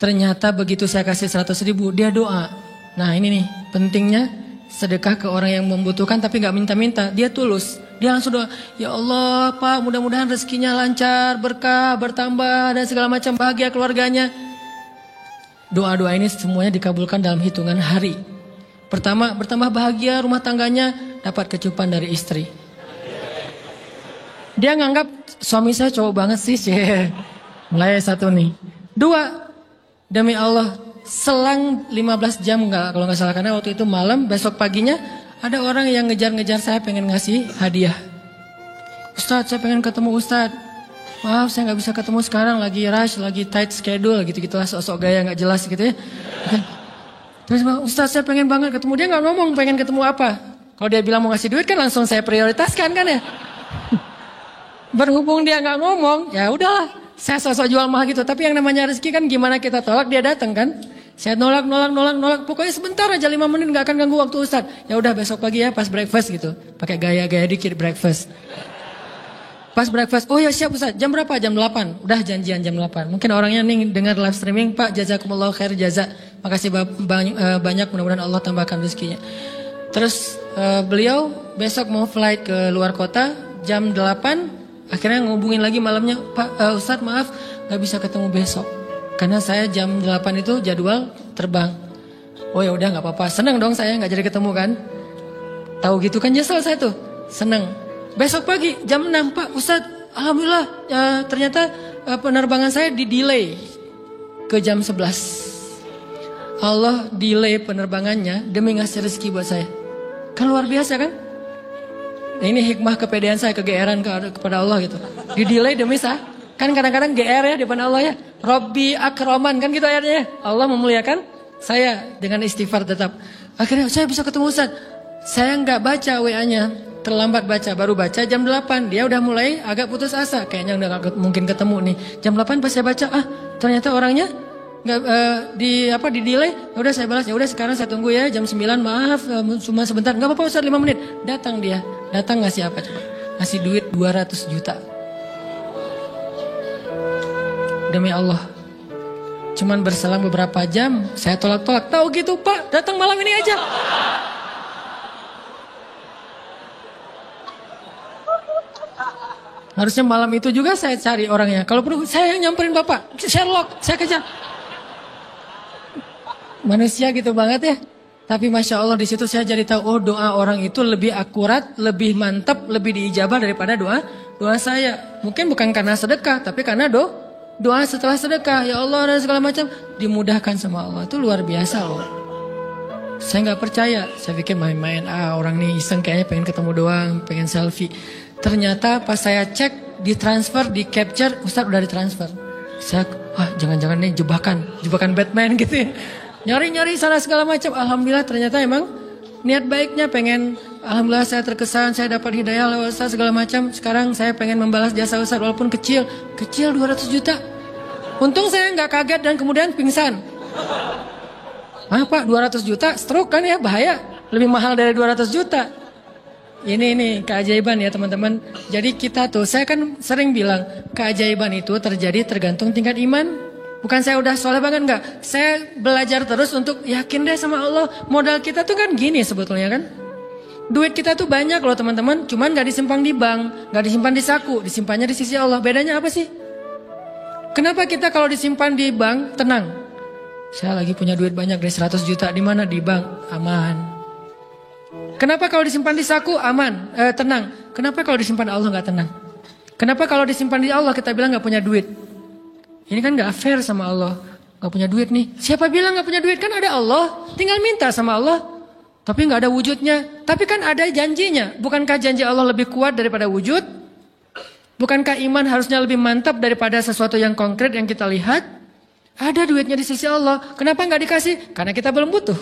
Ternyata begitu saya kasih 100.000, dia doa. Nah ini nih pentingnya sedekah ke orang yang membutuhkan tapi nggak minta-minta, dia tulus. Dia langsung doa, ya Allah Pak mudah-mudahan rezekinya lancar, berkah, bertambah dan segala macam, bahagia keluarganya. Doa-doa ini semuanya dikabulkan dalam hitungan hari. Pertama, bertambah bahagia rumah tangganya, dapat kecupan dari istri. Dia nganggap suami saya cowok banget sih. Mulai 1 nih. 2, demi Allah selang 15 jam kalau nggak salah, karena waktu itu malam, besok paginya ada orang yang ngejar-ngejar saya pengen ngasih hadiah. Ustadz, saya pengen ketemu Ustadz. Maaf, saya nggak bisa ketemu sekarang, lagi rush, lagi tight schedule, gitu-gitulah, sok-sok gaya nggak jelas gitu ya. Terus Ustadz, saya pengen banget ketemu. Dia nggak ngomong pengen ketemu apa. Kalau dia bilang mau ngasih duit kan langsung saya prioritaskan kan ya. Berhubung dia nggak ngomong, ya udahlah. Saya sosok jual mahal gitu. Tapi yang namanya rezeki kan gimana kita tolak dia datang kan. Saya nolak. Pokoknya sebentar aja 5 menit nggak akan ganggu waktu Ustaz. Ya udah besok pagi ya pas breakfast gitu. Pakai gaya-gaya dikit breakfast. Pas breakfast, oh ya siap Ustaz. Jam berapa? Jam 8. Udah janjian jam 8. Mungkin orangnya nih dengar live streaming, Pak jazakumullah khair jaza. Makasih banyak, mudah-mudahan Allah tambahkan rezekinya. Terus beliau besok mau flight ke luar kota jam 8. Akhirnya ngubungin lagi malamnya, Pak Ustaz maaf gak bisa ketemu besok. Karena saya jam 8 itu jadwal terbang. Oh ya udah gak apa-apa. Senang dong saya gak jadi ketemu kan. Tahu gitu kan nyesel saya tuh. Senang. Besok pagi jam 6 Pak Ustaz. Alhamdulillah ternyata penerbangan saya di delay ke jam 11. Allah delay penerbangannya demi ngasih rezeki buat saya. Kan luar biasa kan. Nah, ini hikmah kepedean saya, kegeeran kepada Allah gitu. Di delay demi saya. Kan kadang-kadang GR ya di depan Allah ya. Robbi akroman kan gitu ayatnya. Allah memuliakan saya dengan istighfar tetap. Akhirnya saya bisa ketemu Ustaz. Saya nggak baca WA-nya. Terlambat baca, baru baca jam 8. Dia udah mulai agak putus asa. Kayaknya udah gak mungkin ketemu nih. Jam 8 pas saya baca, ternyata orangnya nggak di delay. Udah saya balas, ya udah sekarang saya tunggu ya jam 9. Maaf cuma sebentar. Nggak apa-apa Ustaz 5 menit. Datang dia. Datang ngasih apa coba? Ngasih duit 200 juta. Demi Allah. Cuman berselang beberapa jam saya tolak-tolak. Tahu gitu Pak, datang malam ini aja. Harusnya malam itu juga saya cari orangnya. Kalau perlu saya yang nyamperin Bapak. Sherlock, saya kejar. Manusia gitu banget ya. Tapi Masya Allah di situ saya jadi tahu, oh doa orang itu lebih akurat, lebih mantap, lebih diijabah daripada doa saya. Mungkin bukan karena sedekah, tapi karena doa setelah sedekah. Ya Allah dan segala macam dimudahkan sama Allah. Itu luar biasa loh. Saya nggak percaya. Saya pikir main-main. Orang nih iseng kayaknya pengen ketemu doang, pengen selfie. Ternyata pas saya cek, ditransfer, di capture, Ustaz udah ditransfer. Saya, jangan-jangan nih jebakan Batman gitu ya. Nyari-nyari sana segala macam. Alhamdulillah ternyata emang niat baiknya pengen, alhamdulillah saya terkesan, saya dapat hidayah lewat Ustaz segala macam. Sekarang saya pengen membalas jasa Ustaz walaupun kecil 200 juta. Untung saya nggak kaget dan kemudian pingsan. Pak 200 juta stroke kan ya, bahaya. Lebih mahal dari 200 juta. Ini keajaiban ya teman-teman. Jadi kita tuh, saya kan sering bilang keajaiban itu terjadi tergantung tingkat iman. Bukan saya udah soleh banget, enggak. Saya belajar terus untuk yakin deh sama Allah. Modal kita tuh kan gini sebetulnya kan. Duit kita tuh banyak loh teman-teman. Cuman gak disimpan di bank, gak disimpan di saku. Disimpannya di sisi Allah. Bedanya apa sih? Kenapa kita kalau disimpan di bank tenang? Saya lagi punya duit banyak dari 100 juta. Di mana? Di bank. Aman. Kenapa kalau disimpan di saku? Aman. Tenang. Kenapa kalau disimpan Allah gak tenang? Kenapa kalau disimpan di Allah kita bilang gak punya duit? Ini kan gak fair sama Allah. Gak punya duit nih. Siapa bilang gak punya duit? Kan ada Allah. Tinggal minta sama Allah. Tapi gak ada wujudnya. Tapi kan ada janjinya. Bukankah janji Allah lebih kuat daripada wujud? Bukankah iman harusnya lebih mantap daripada sesuatu yang konkret yang kita lihat? Ada duitnya di sisi Allah. Kenapa gak dikasih? Karena kita belum butuh.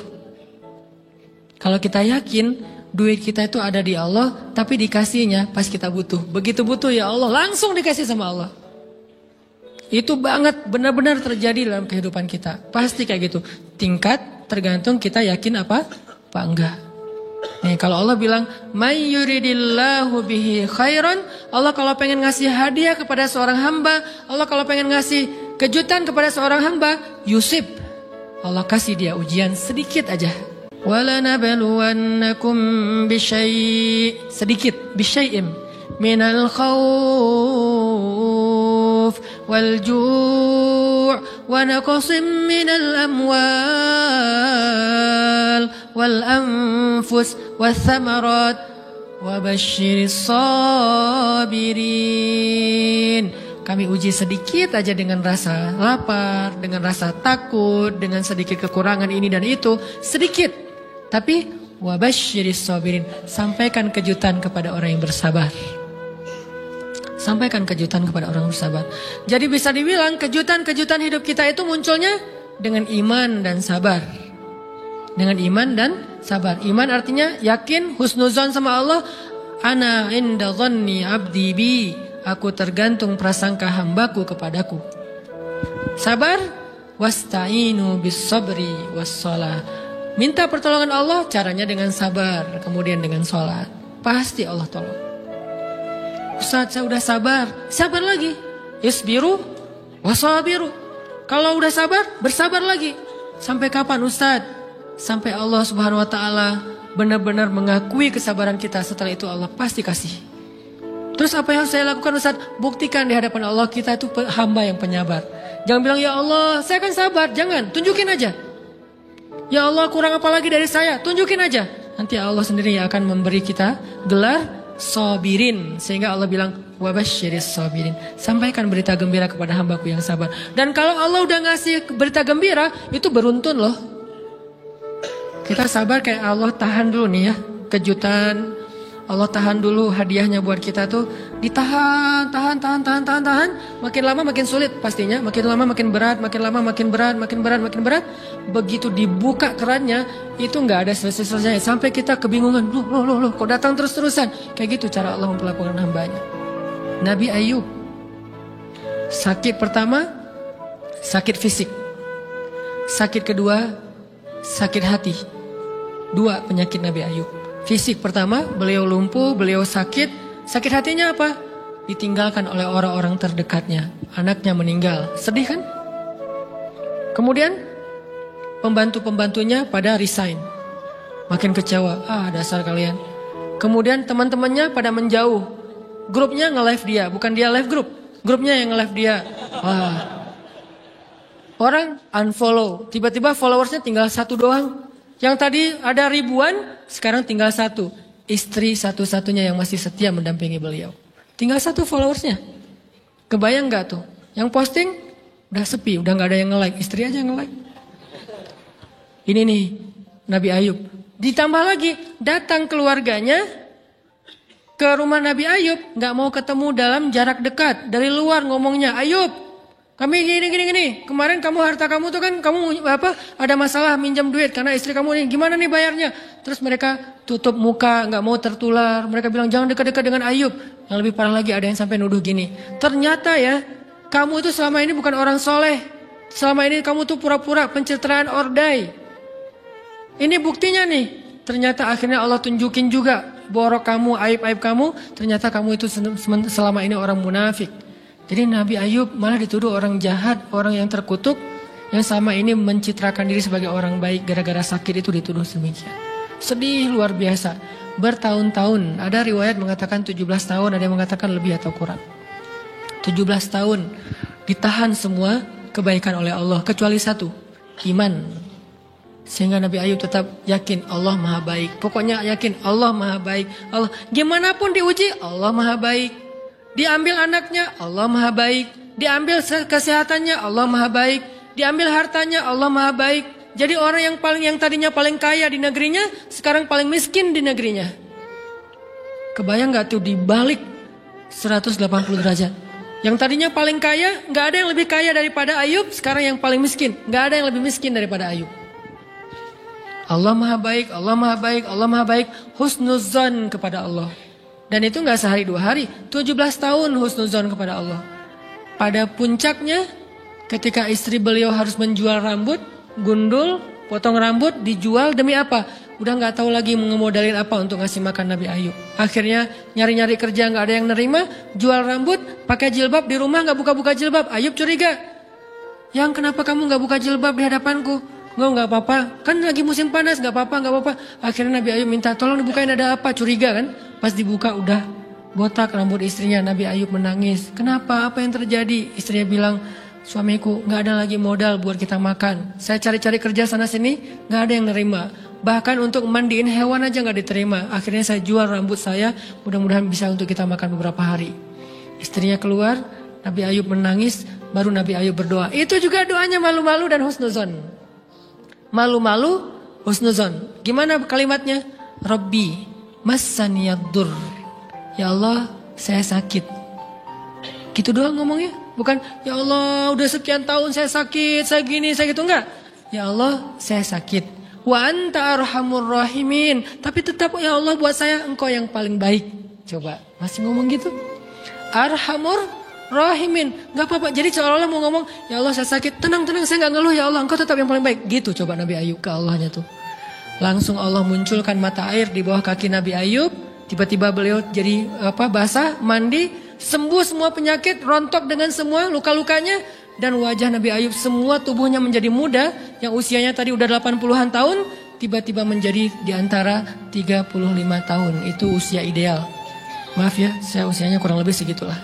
Kalau kita yakin duit kita itu ada di Allah, tapi dikasihnya pas kita butuh. Begitu butuh ya Allah, langsung dikasih sama Allah. Itu banget benar-benar terjadi dalam kehidupan kita. Pasti kayak gitu. Tingkat tergantung kita yakin apa enggak. Nih kalau Allah bilang, "May yuridillahu bihi khairan", Allah kalau pengen ngasih hadiah kepada seorang hamba, Allah kalau pengen ngasih kejutan kepada seorang hamba, yusib. Allah kasih dia ujian sedikit aja. وَلَنَبْلُوَنَّكُمْ بِشَيْءٍ sedikit, بِشَيْءٍ مِنَ الْخَوْفِ وَالْجُوعِ وَنَقْصٍ مِنَ الْأَمْوَالِ وَالْأَنْفُسِ وَالثَّمَرَاتِ وَبَشِّرِ الصَّابِرِينَ. Kami uji sedikit aja dengan rasa lapar, dengan rasa takut, dengan sedikit kekurangan ini dan itu, sedikit. Tapi wabasyiris sabirin, sampaikan kejutan kepada orang yang bersabar. Sampaikan kejutan kepada orang bersabar. Jadi bisa dibilang kejutan-kejutan hidup kita itu munculnya dengan iman dan sabar. dengan iman dan sabar. Iman artinya yakin, husnuzon sama Allah. Ana inda dhanni abdi bi. Aku tergantung prasangka hambaku kepadaku. Sabar, wasta'inu bis sabri was shalah. Minta pertolongan Allah, caranya dengan sabar, kemudian dengan sholat. Pasti Allah tolong. Ustaz, saya udah sabar. Sabar lagi. Isbiru wasabiru. Kalau udah sabar, bersabar lagi. Sampai kapan Ustaz? Sampai Allah Subhanahu wa taala benar-benar mengakui kesabaran kita. Setelah itu Allah pasti kasih. Terus apa yang saya lakukan Ustaz? Buktikan di hadapan Allah kita itu hamba yang penyabar. Jangan bilang ya Allah saya akan sabar. Jangan, tunjukin aja. Ya Allah kurang apa lagi dari saya? Tunjukin aja. Nanti Allah sendiri yang akan memberi kita gelar sabirin. Sehingga Allah bilang wabasyiris sabirin. Sampaikan berita gembira kepada hambaku yang sabar. Dan kalau Allah udah ngasih berita gembira, itu beruntun loh. Kita sabar kayak Allah tahan dulu nih ya. Kejutan. Allah tahan dulu hadiahnya buat kita tuh. Ditahan, tahan. Makin lama makin sulit pastinya. Makin lama makin berat, makin lama makin berat, makin berat. Begitu dibuka kerannya, itu gak ada selesai-selesai. Sampai kita kebingungan. Loh, kok datang terus-terusan. Kayak gitu cara Allah memperlakukan hambanya. Nabi Ayub. Sakit pertama, sakit fisik. Sakit kedua, sakit hati. 2 penyakit Nabi Ayub. Fisik pertama, beliau lumpuh, beliau sakit. Sakit hatinya apa? Ditinggalkan oleh orang-orang terdekatnya. Anaknya meninggal. Sedih kan? Kemudian pembantu-pembantunya pada resign. Makin kecewa. Dasar kalian. Kemudian teman-temannya pada menjauh. Grupnya nge-live dia. Bukan dia live grup. Grupnya yang nge-live dia. Orang unfollow. Tiba-tiba followersnya tinggal 1 doang. Yang tadi ada ribuan, sekarang tinggal 1. Istri satu-satunya yang masih setia mendampingi beliau. Tinggal 1 followersnya. Kebayang gak tuh? Yang posting udah sepi, udah gak ada yang nge-like. Istri aja yang nge-like. Ini nih Nabi Ayub. Ditambah lagi datang keluarganya ke rumah Nabi Ayub. Gak mau ketemu dalam jarak dekat. Dari luar ngomongnya, Ayub kami gini. Kemarin harta kamu tuh kan kamu ada masalah minjam duit karena istri kamu nih. Gimana nih bayarnya? Terus mereka tutup muka, nggak mau tertular. Mereka bilang jangan dekat-dekat dengan Ayub. Yang lebih parah lagi ada yang sampai nuduh gini. Ternyata ya kamu itu selama ini bukan orang soleh. Selama ini kamu tuh pura-pura pencitraan ordai. Ini buktinya nih. Ternyata akhirnya Allah tunjukin juga borok kamu, aib-aib kamu. Ternyata kamu itu selama ini orang munafik. Jadi Nabi Ayub malah dituduh orang jahat, orang yang terkutuk, yang selama ini mencitrakan diri sebagai orang baik, gara-gara sakit itu dituduh demikian. Sedih luar biasa. Bertahun-tahun, ada riwayat mengatakan 17 tahun, ada yang mengatakan lebih atau kurang. 17 tahun ditahan semua kebaikan oleh Allah, kecuali 1, iman. Sehingga Nabi Ayub tetap yakin Allah maha baik. Pokoknya yakin Allah maha baik. Allah gimana pun diuji, Allah maha baik. Diambil anaknya, Allah maha baik. Diambil kesehatannya, Allah maha baik. Diambil hartanya, Allah maha baik. Jadi orang yang tadinya paling kaya di negerinya, sekarang paling miskin di negerinya. Kebayang gak tuh dibalik 180 derajat. Yang tadinya paling kaya, gak ada yang lebih kaya daripada Ayub. Sekarang yang paling miskin, gak ada yang lebih miskin daripada Ayub. Allah maha baik, Allah maha baik, Allah maha baik. Husnuzan kepada Allah. Dan itu gak sehari 2 hari. 17 tahun husnuzon kepada Allah. Pada puncaknya ketika istri beliau harus menjual rambut, gundul, potong rambut, dijual demi apa? Udah gak tahu lagi mengemodalin apa untuk ngasih makan Nabi Ayub. Akhirnya nyari-nyari kerja gak ada yang nerima. Jual rambut, pakai jilbab di rumah gak buka-buka jilbab. Ayub curiga. Yang kenapa kamu gak buka jilbab di hadapanku? Gak apa-apa. Kan lagi musim panas gak apa-apa. Akhirnya Nabi Ayub minta tolong dibukain ada apa? Curiga kan? Pas dibuka udah botak rambut istrinya. Nabi Ayub menangis. Kenapa? Apa yang terjadi? Istrinya bilang, suamiku gak ada lagi modal buat kita makan. Saya cari-cari kerja sana sini gak ada yang nerima. Bahkan untuk mandiin hewan aja gak diterima. Akhirnya saya jual rambut saya. Mudah-mudahan bisa untuk kita makan beberapa hari. Istrinya keluar. Nabi Ayub menangis. Baru Nabi Ayub berdoa. Itu juga doanya malu-malu dan husnuzon. Malu-malu husnuzon. Gimana kalimatnya? Rabbi Masaniyadur. Ya Allah, saya sakit. Gitu doang ngomongnya. Bukan, ya Allah udah sekian tahun saya sakit, saya gini, saya gitu. Enggak. Ya Allah, saya sakit. Wa anta arhamur rahimin. Tapi tetap ya Allah buat saya engkau yang paling baik. Coba masih ngomong gitu. Arhamur rahimin. Gak apa-apa. Jadi seolah-olah mau ngomong, ya Allah saya sakit. Tenang saya gak ngeluh ya Allah. Engkau tetap yang paling baik. Gitu coba Nabi Ayub ke Allahnya tuh. Langsung Allah munculkan mata air di bawah kaki Nabi Ayub. Tiba-tiba beliau jadi basah, mandi, sembuh semua penyakit, rontok dengan semua luka-lukanya. Dan wajah Nabi Ayub semua tubuhnya menjadi muda. Yang usianya tadi udah 80-an tahun. Tiba-tiba menjadi di antara 35 tahun. Itu usia ideal. Maaf ya, saya usianya kurang lebih segitulah.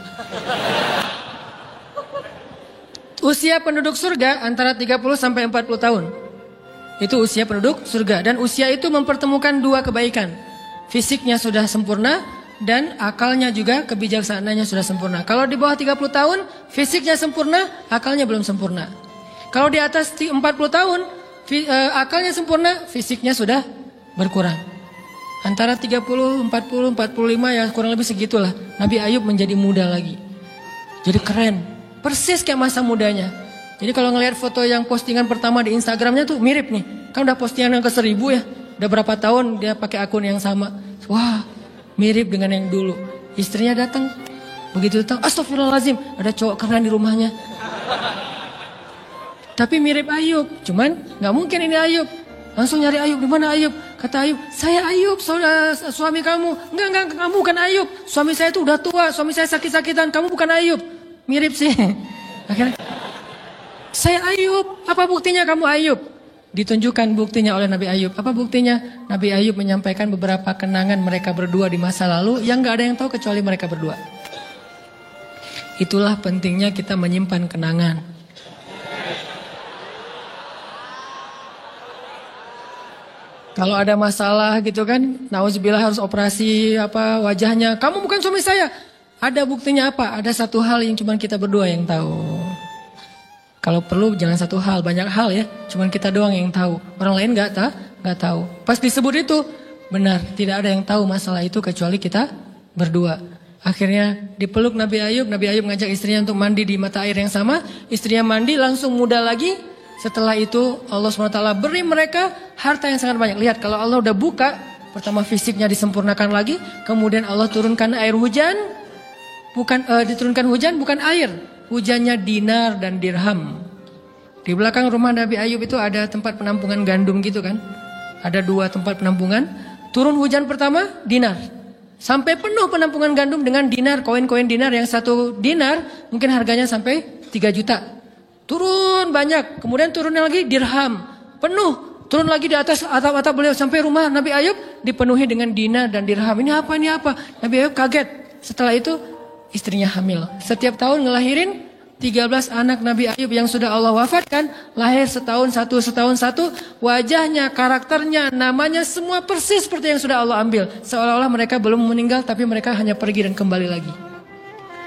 Usia penduduk surga antara 30 sampai 40 tahun. Itu usia penduduk surga. Dan usia itu mempertemukan dua kebaikan. Fisiknya sudah sempurna dan akalnya juga kebijaksanaannya sudah sempurna. Kalau di bawah 30 tahun, fisiknya sempurna, akalnya belum sempurna. Kalau di atas 40 tahun, akalnya sempurna, fisiknya sudah berkurang. Antara 30, 40, 45 ya kurang lebih segitulah. Nabi Ayub menjadi muda lagi. Jadi keren. Persis kayak masa mudanya. Jadi kalau ngelihat foto yang postingan pertama di Instagramnya tuh mirip nih. Kan udah postingan yang ke-1000 ya. Udah berapa tahun dia pakai akun yang sama. Wah, mirip dengan yang dulu. Istrinya datang. Begitu datang, astagfirullahaladzim. Ada cowok keren di rumahnya. Tapi mirip Ayub. Cuman gak mungkin ini Ayub. Langsung nyari Ayub. Di mana Ayub? Kata Ayub, saya Ayub, suami kamu. Enggak, kamu bukan Ayub. Suami saya itu udah tua. Suami saya sakit-sakitan. Kamu bukan Ayub. Mirip sih. Akhirnya, saya Ayub. Apa buktinya kamu Ayub? Ditunjukkan buktinya oleh Nabi Ayub. Apa buktinya? Nabi Ayub menyampaikan beberapa kenangan mereka berdua di masa lalu yang gak ada yang tahu kecuali mereka berdua. Itulah pentingnya kita menyimpan kenangan. Kalau ada masalah gitu kan, nauzubillah harus operasi wajahnya. Kamu bukan suami saya. Ada buktinya apa? Ada satu hal yang cuma kita berdua yang tahu. Kalau perlu jangan satu hal, banyak hal ya. Cuman kita doang yang tahu. Orang lain nggak tahu. Pas disebut itu benar, tidak ada yang tahu masalah itu kecuali kita berdua. Akhirnya dipeluk Nabi Ayub ngajak istrinya untuk mandi di mata air yang sama. Istrinya mandi langsung muda lagi. Setelah itu Allah SWT beri mereka harta yang sangat banyak. Lihat kalau Allah udah buka, pertama fisiknya disempurnakan lagi. Kemudian Allah turunkan air hujan. Diturunkan hujan bukan air. Hujannya dinar dan dirham. Di belakang rumah Nabi Ayub itu ada tempat penampungan gandum gitu kan. Ada 2 tempat penampungan. Turun hujan pertama dinar. Sampai penuh penampungan gandum dengan dinar. Koin-koin dinar yang 1 dinar mungkin harganya sampai 3 juta. Turun banyak, kemudian turunnya lagi dirham, penuh, turun lagi di atas atap-atap beliau sampai rumah Nabi Ayub dipenuhi dengan dinar dan dirham. Ini apa? Nabi Ayub kaget. Setelah itu istrinya hamil. Setiap tahun ngelahirin 13 anak Nabi Ayub yang sudah Allah wafatkan, lahir setahun satu. Wajahnya, karakternya, namanya semua persis seperti yang sudah Allah ambil. Seolah-olah mereka belum meninggal tapi mereka hanya pergi dan kembali lagi.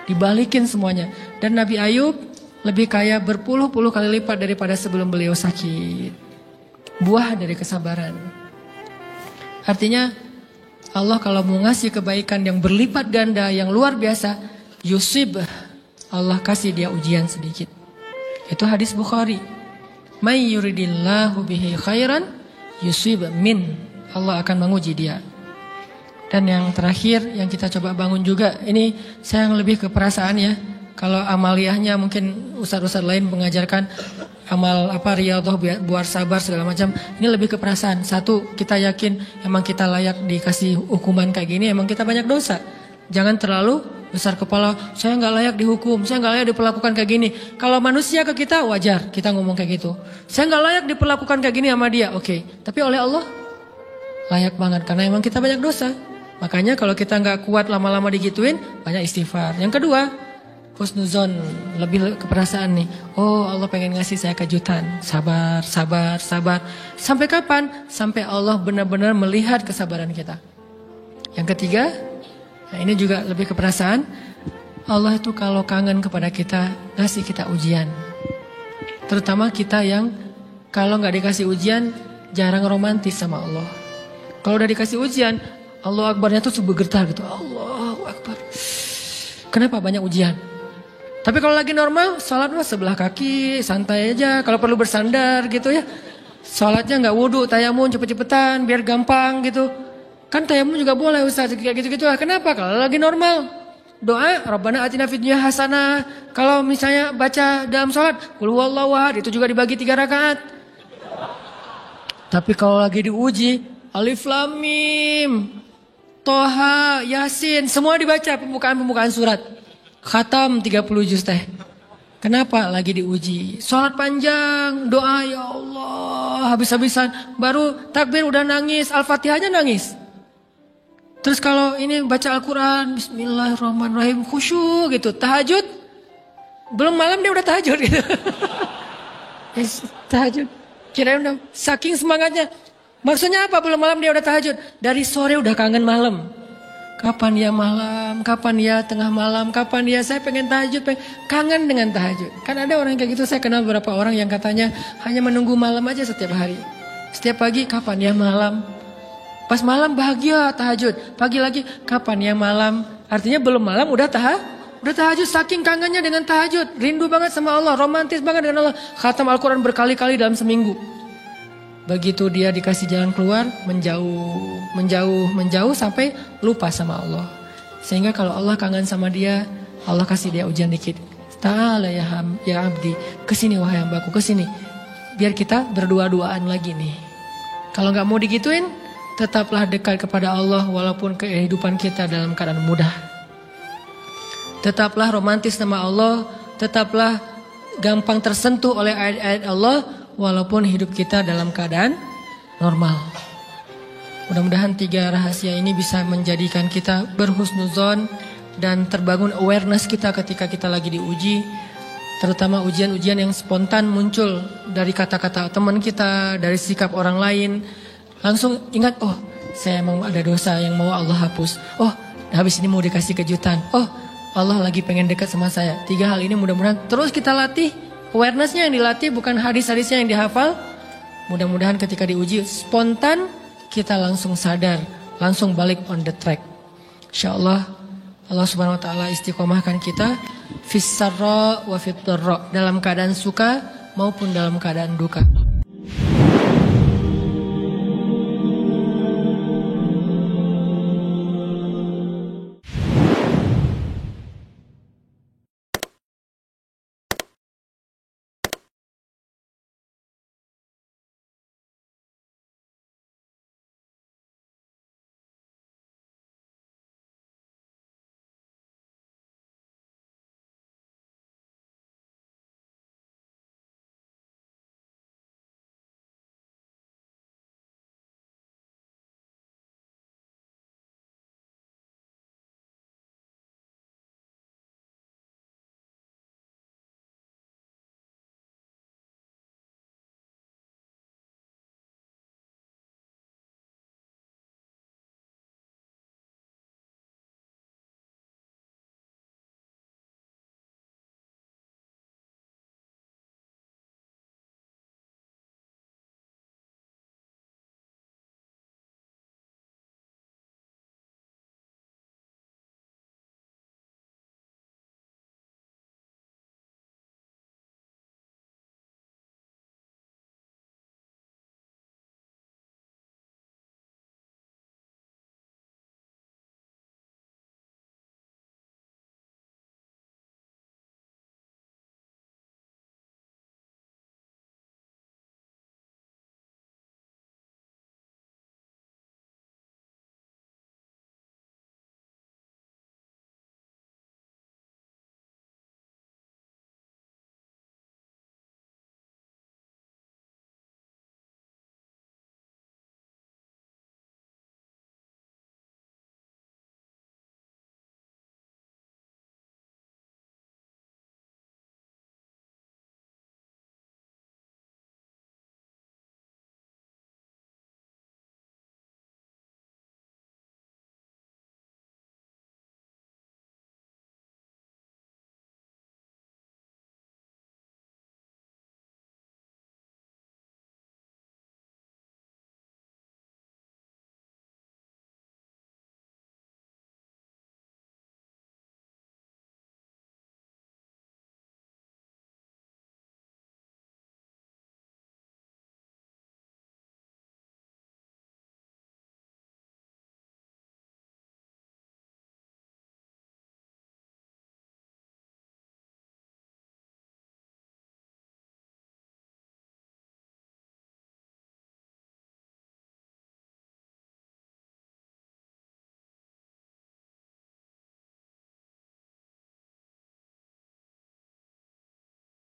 Dibalikin semuanya. Dan Nabi Ayub lebih kaya berpuluh-puluh kali lipat daripada sebelum beliau sakit. Buah dari kesabaran. Artinya Allah kalau mau ngasih kebaikan yang berlipat ganda, yang luar biasa, yusib, Allah kasih dia ujian sedikit. Itu hadis Bukhari. May yuridillahu bihi khairan yusib min. Allah akan menguji dia. Dan yang terakhir yang kita coba bangun juga, ini saya yang lebih ke perasaan ya. Kalau amaliyahnya mungkin ustaz-ustaz lain mengajarkan amal riyadhah buat sabar segala macam. Ini lebih ke perasaan. Satu, kita yakin emang kita layak dikasih hukuman kayak gini, emang kita banyak dosa. Jangan terlalu besar kepala, saya nggak layak dihukum, saya nggak layak diperlakukan kayak gini. Kalau manusia ke kita wajar kita ngomong kayak gitu. Saya nggak layak diperlakukan kayak gini sama dia, oke. Tapi oleh Allah layak banget karena emang kita banyak dosa. Makanya kalau kita nggak kuat lama-lama digituin, banyak istighfar. Yang kedua, husnuzon, lebih keperasaan nih. Oh Allah pengen ngasih saya kejutan. Sabar. Sampai kapan? Sampai Allah benar-benar melihat kesabaran kita. Yang ketiga, nah ini juga lebih keperasaan. Allah itu kalau kangen kepada kita, ngasih kita ujian. Terutama kita yang kalau nggak dikasih ujian, jarang romantis sama Allah. Kalau udah dikasih ujian, Allah Akbarnya tuh bergetar gitu. Allahu Akbar. Kenapa banyak ujian? Tapi kalau lagi normal, salat sebelah kaki, santai aja. Kalau perlu bersandar gitu ya. Sholatnya nggak wudhu, tayamum cepet-cepetan biar gampang gitu. Kan tayamum juga boleh Ustaz, kayak gitu-gitu lah. Kenapa? Kalau lagi normal doa Rabbana atina fid dunya hasanah. Kalau misalnya baca dalam sholat qul huwallahu ahad, itu juga dibagi 3 rakaat. Tapi kalau lagi diuji Alif Lam Mim, Toha, Yasin, semua dibaca pembukaan surat. Khatam 30 juz teh. Kenapa? Lagi diuji. Sholat panjang, doa ya Allah habis-habisan. Baru takbir udah nangis, Al-Fatihahnya nangis. Terus kalau ini baca Al-Quran, Bismillahirrahmanirrahim, khusyuk gitu. Tahajud, belum malam dia udah tahajud gitu. Tahajud, kirain udah saking semangatnya. Maksudnya apa? Belum malam dia udah tahajud. Dari sore udah kangen malam. Kapan ya malam? Kapan ya tengah malam? Kapan ya saya pengen tahajud? Kangen dengan tahajud. Kan ada orang kayak gitu. Saya kenal beberapa orang yang katanya hanya menunggu malam aja setiap hari. Setiap pagi kapan ya malam? Pas malam bahagia tahajud. Pagi lagi kapan ya malam? Artinya belum malam udah tahajud. Saking kangennya dengan tahajud. Rindu banget sama Allah. Romantis banget dengan Allah. Khatam Al-Quran berkali-kali dalam seminggu. Begitu dia dikasih jalan keluar, menjauh sampai lupa sama Allah. Sehingga kalau Allah kangen sama dia, Allah kasih dia ujian dikit. Ta'ala ya abdi, kesini wahai hambaku, kesini. Biar kita berdua-duaan lagi nih. Kalau gak mau digituin, tetaplah dekat kepada Allah walaupun kehidupan kita dalam keadaan mudah. Tetaplah romantis sama Allah, tetaplah gampang tersentuh oleh ayat-ayat Allah, walaupun hidup kita dalam keadaan normal. Mudah-mudahan 3 rahasia ini bisa menjadikan kita berhusnuzon dan terbangun awareness kita ketika kita lagi diuji. Terutama ujian-ujian yang spontan muncul dari kata-kata teman kita, dari sikap orang lain. Langsung ingat, oh saya mau ada dosa yang mau Allah hapus. Oh habis ini mau dikasih kejutan. Oh Allah lagi pengen dekat sama saya. 3 hal ini mudah-mudahan terus kita latih. Awarenessnya yang dilatih, bukan hadis-hadisnya yang dihafal. Mudah-mudahan ketika diuji spontan kita langsung sadar, langsung balik on the track. InsyaAllah Allah subhanahu wa ta'ala istiqomahkan kita fis sarra wa fit dharra, dalam keadaan suka maupun dalam keadaan duka.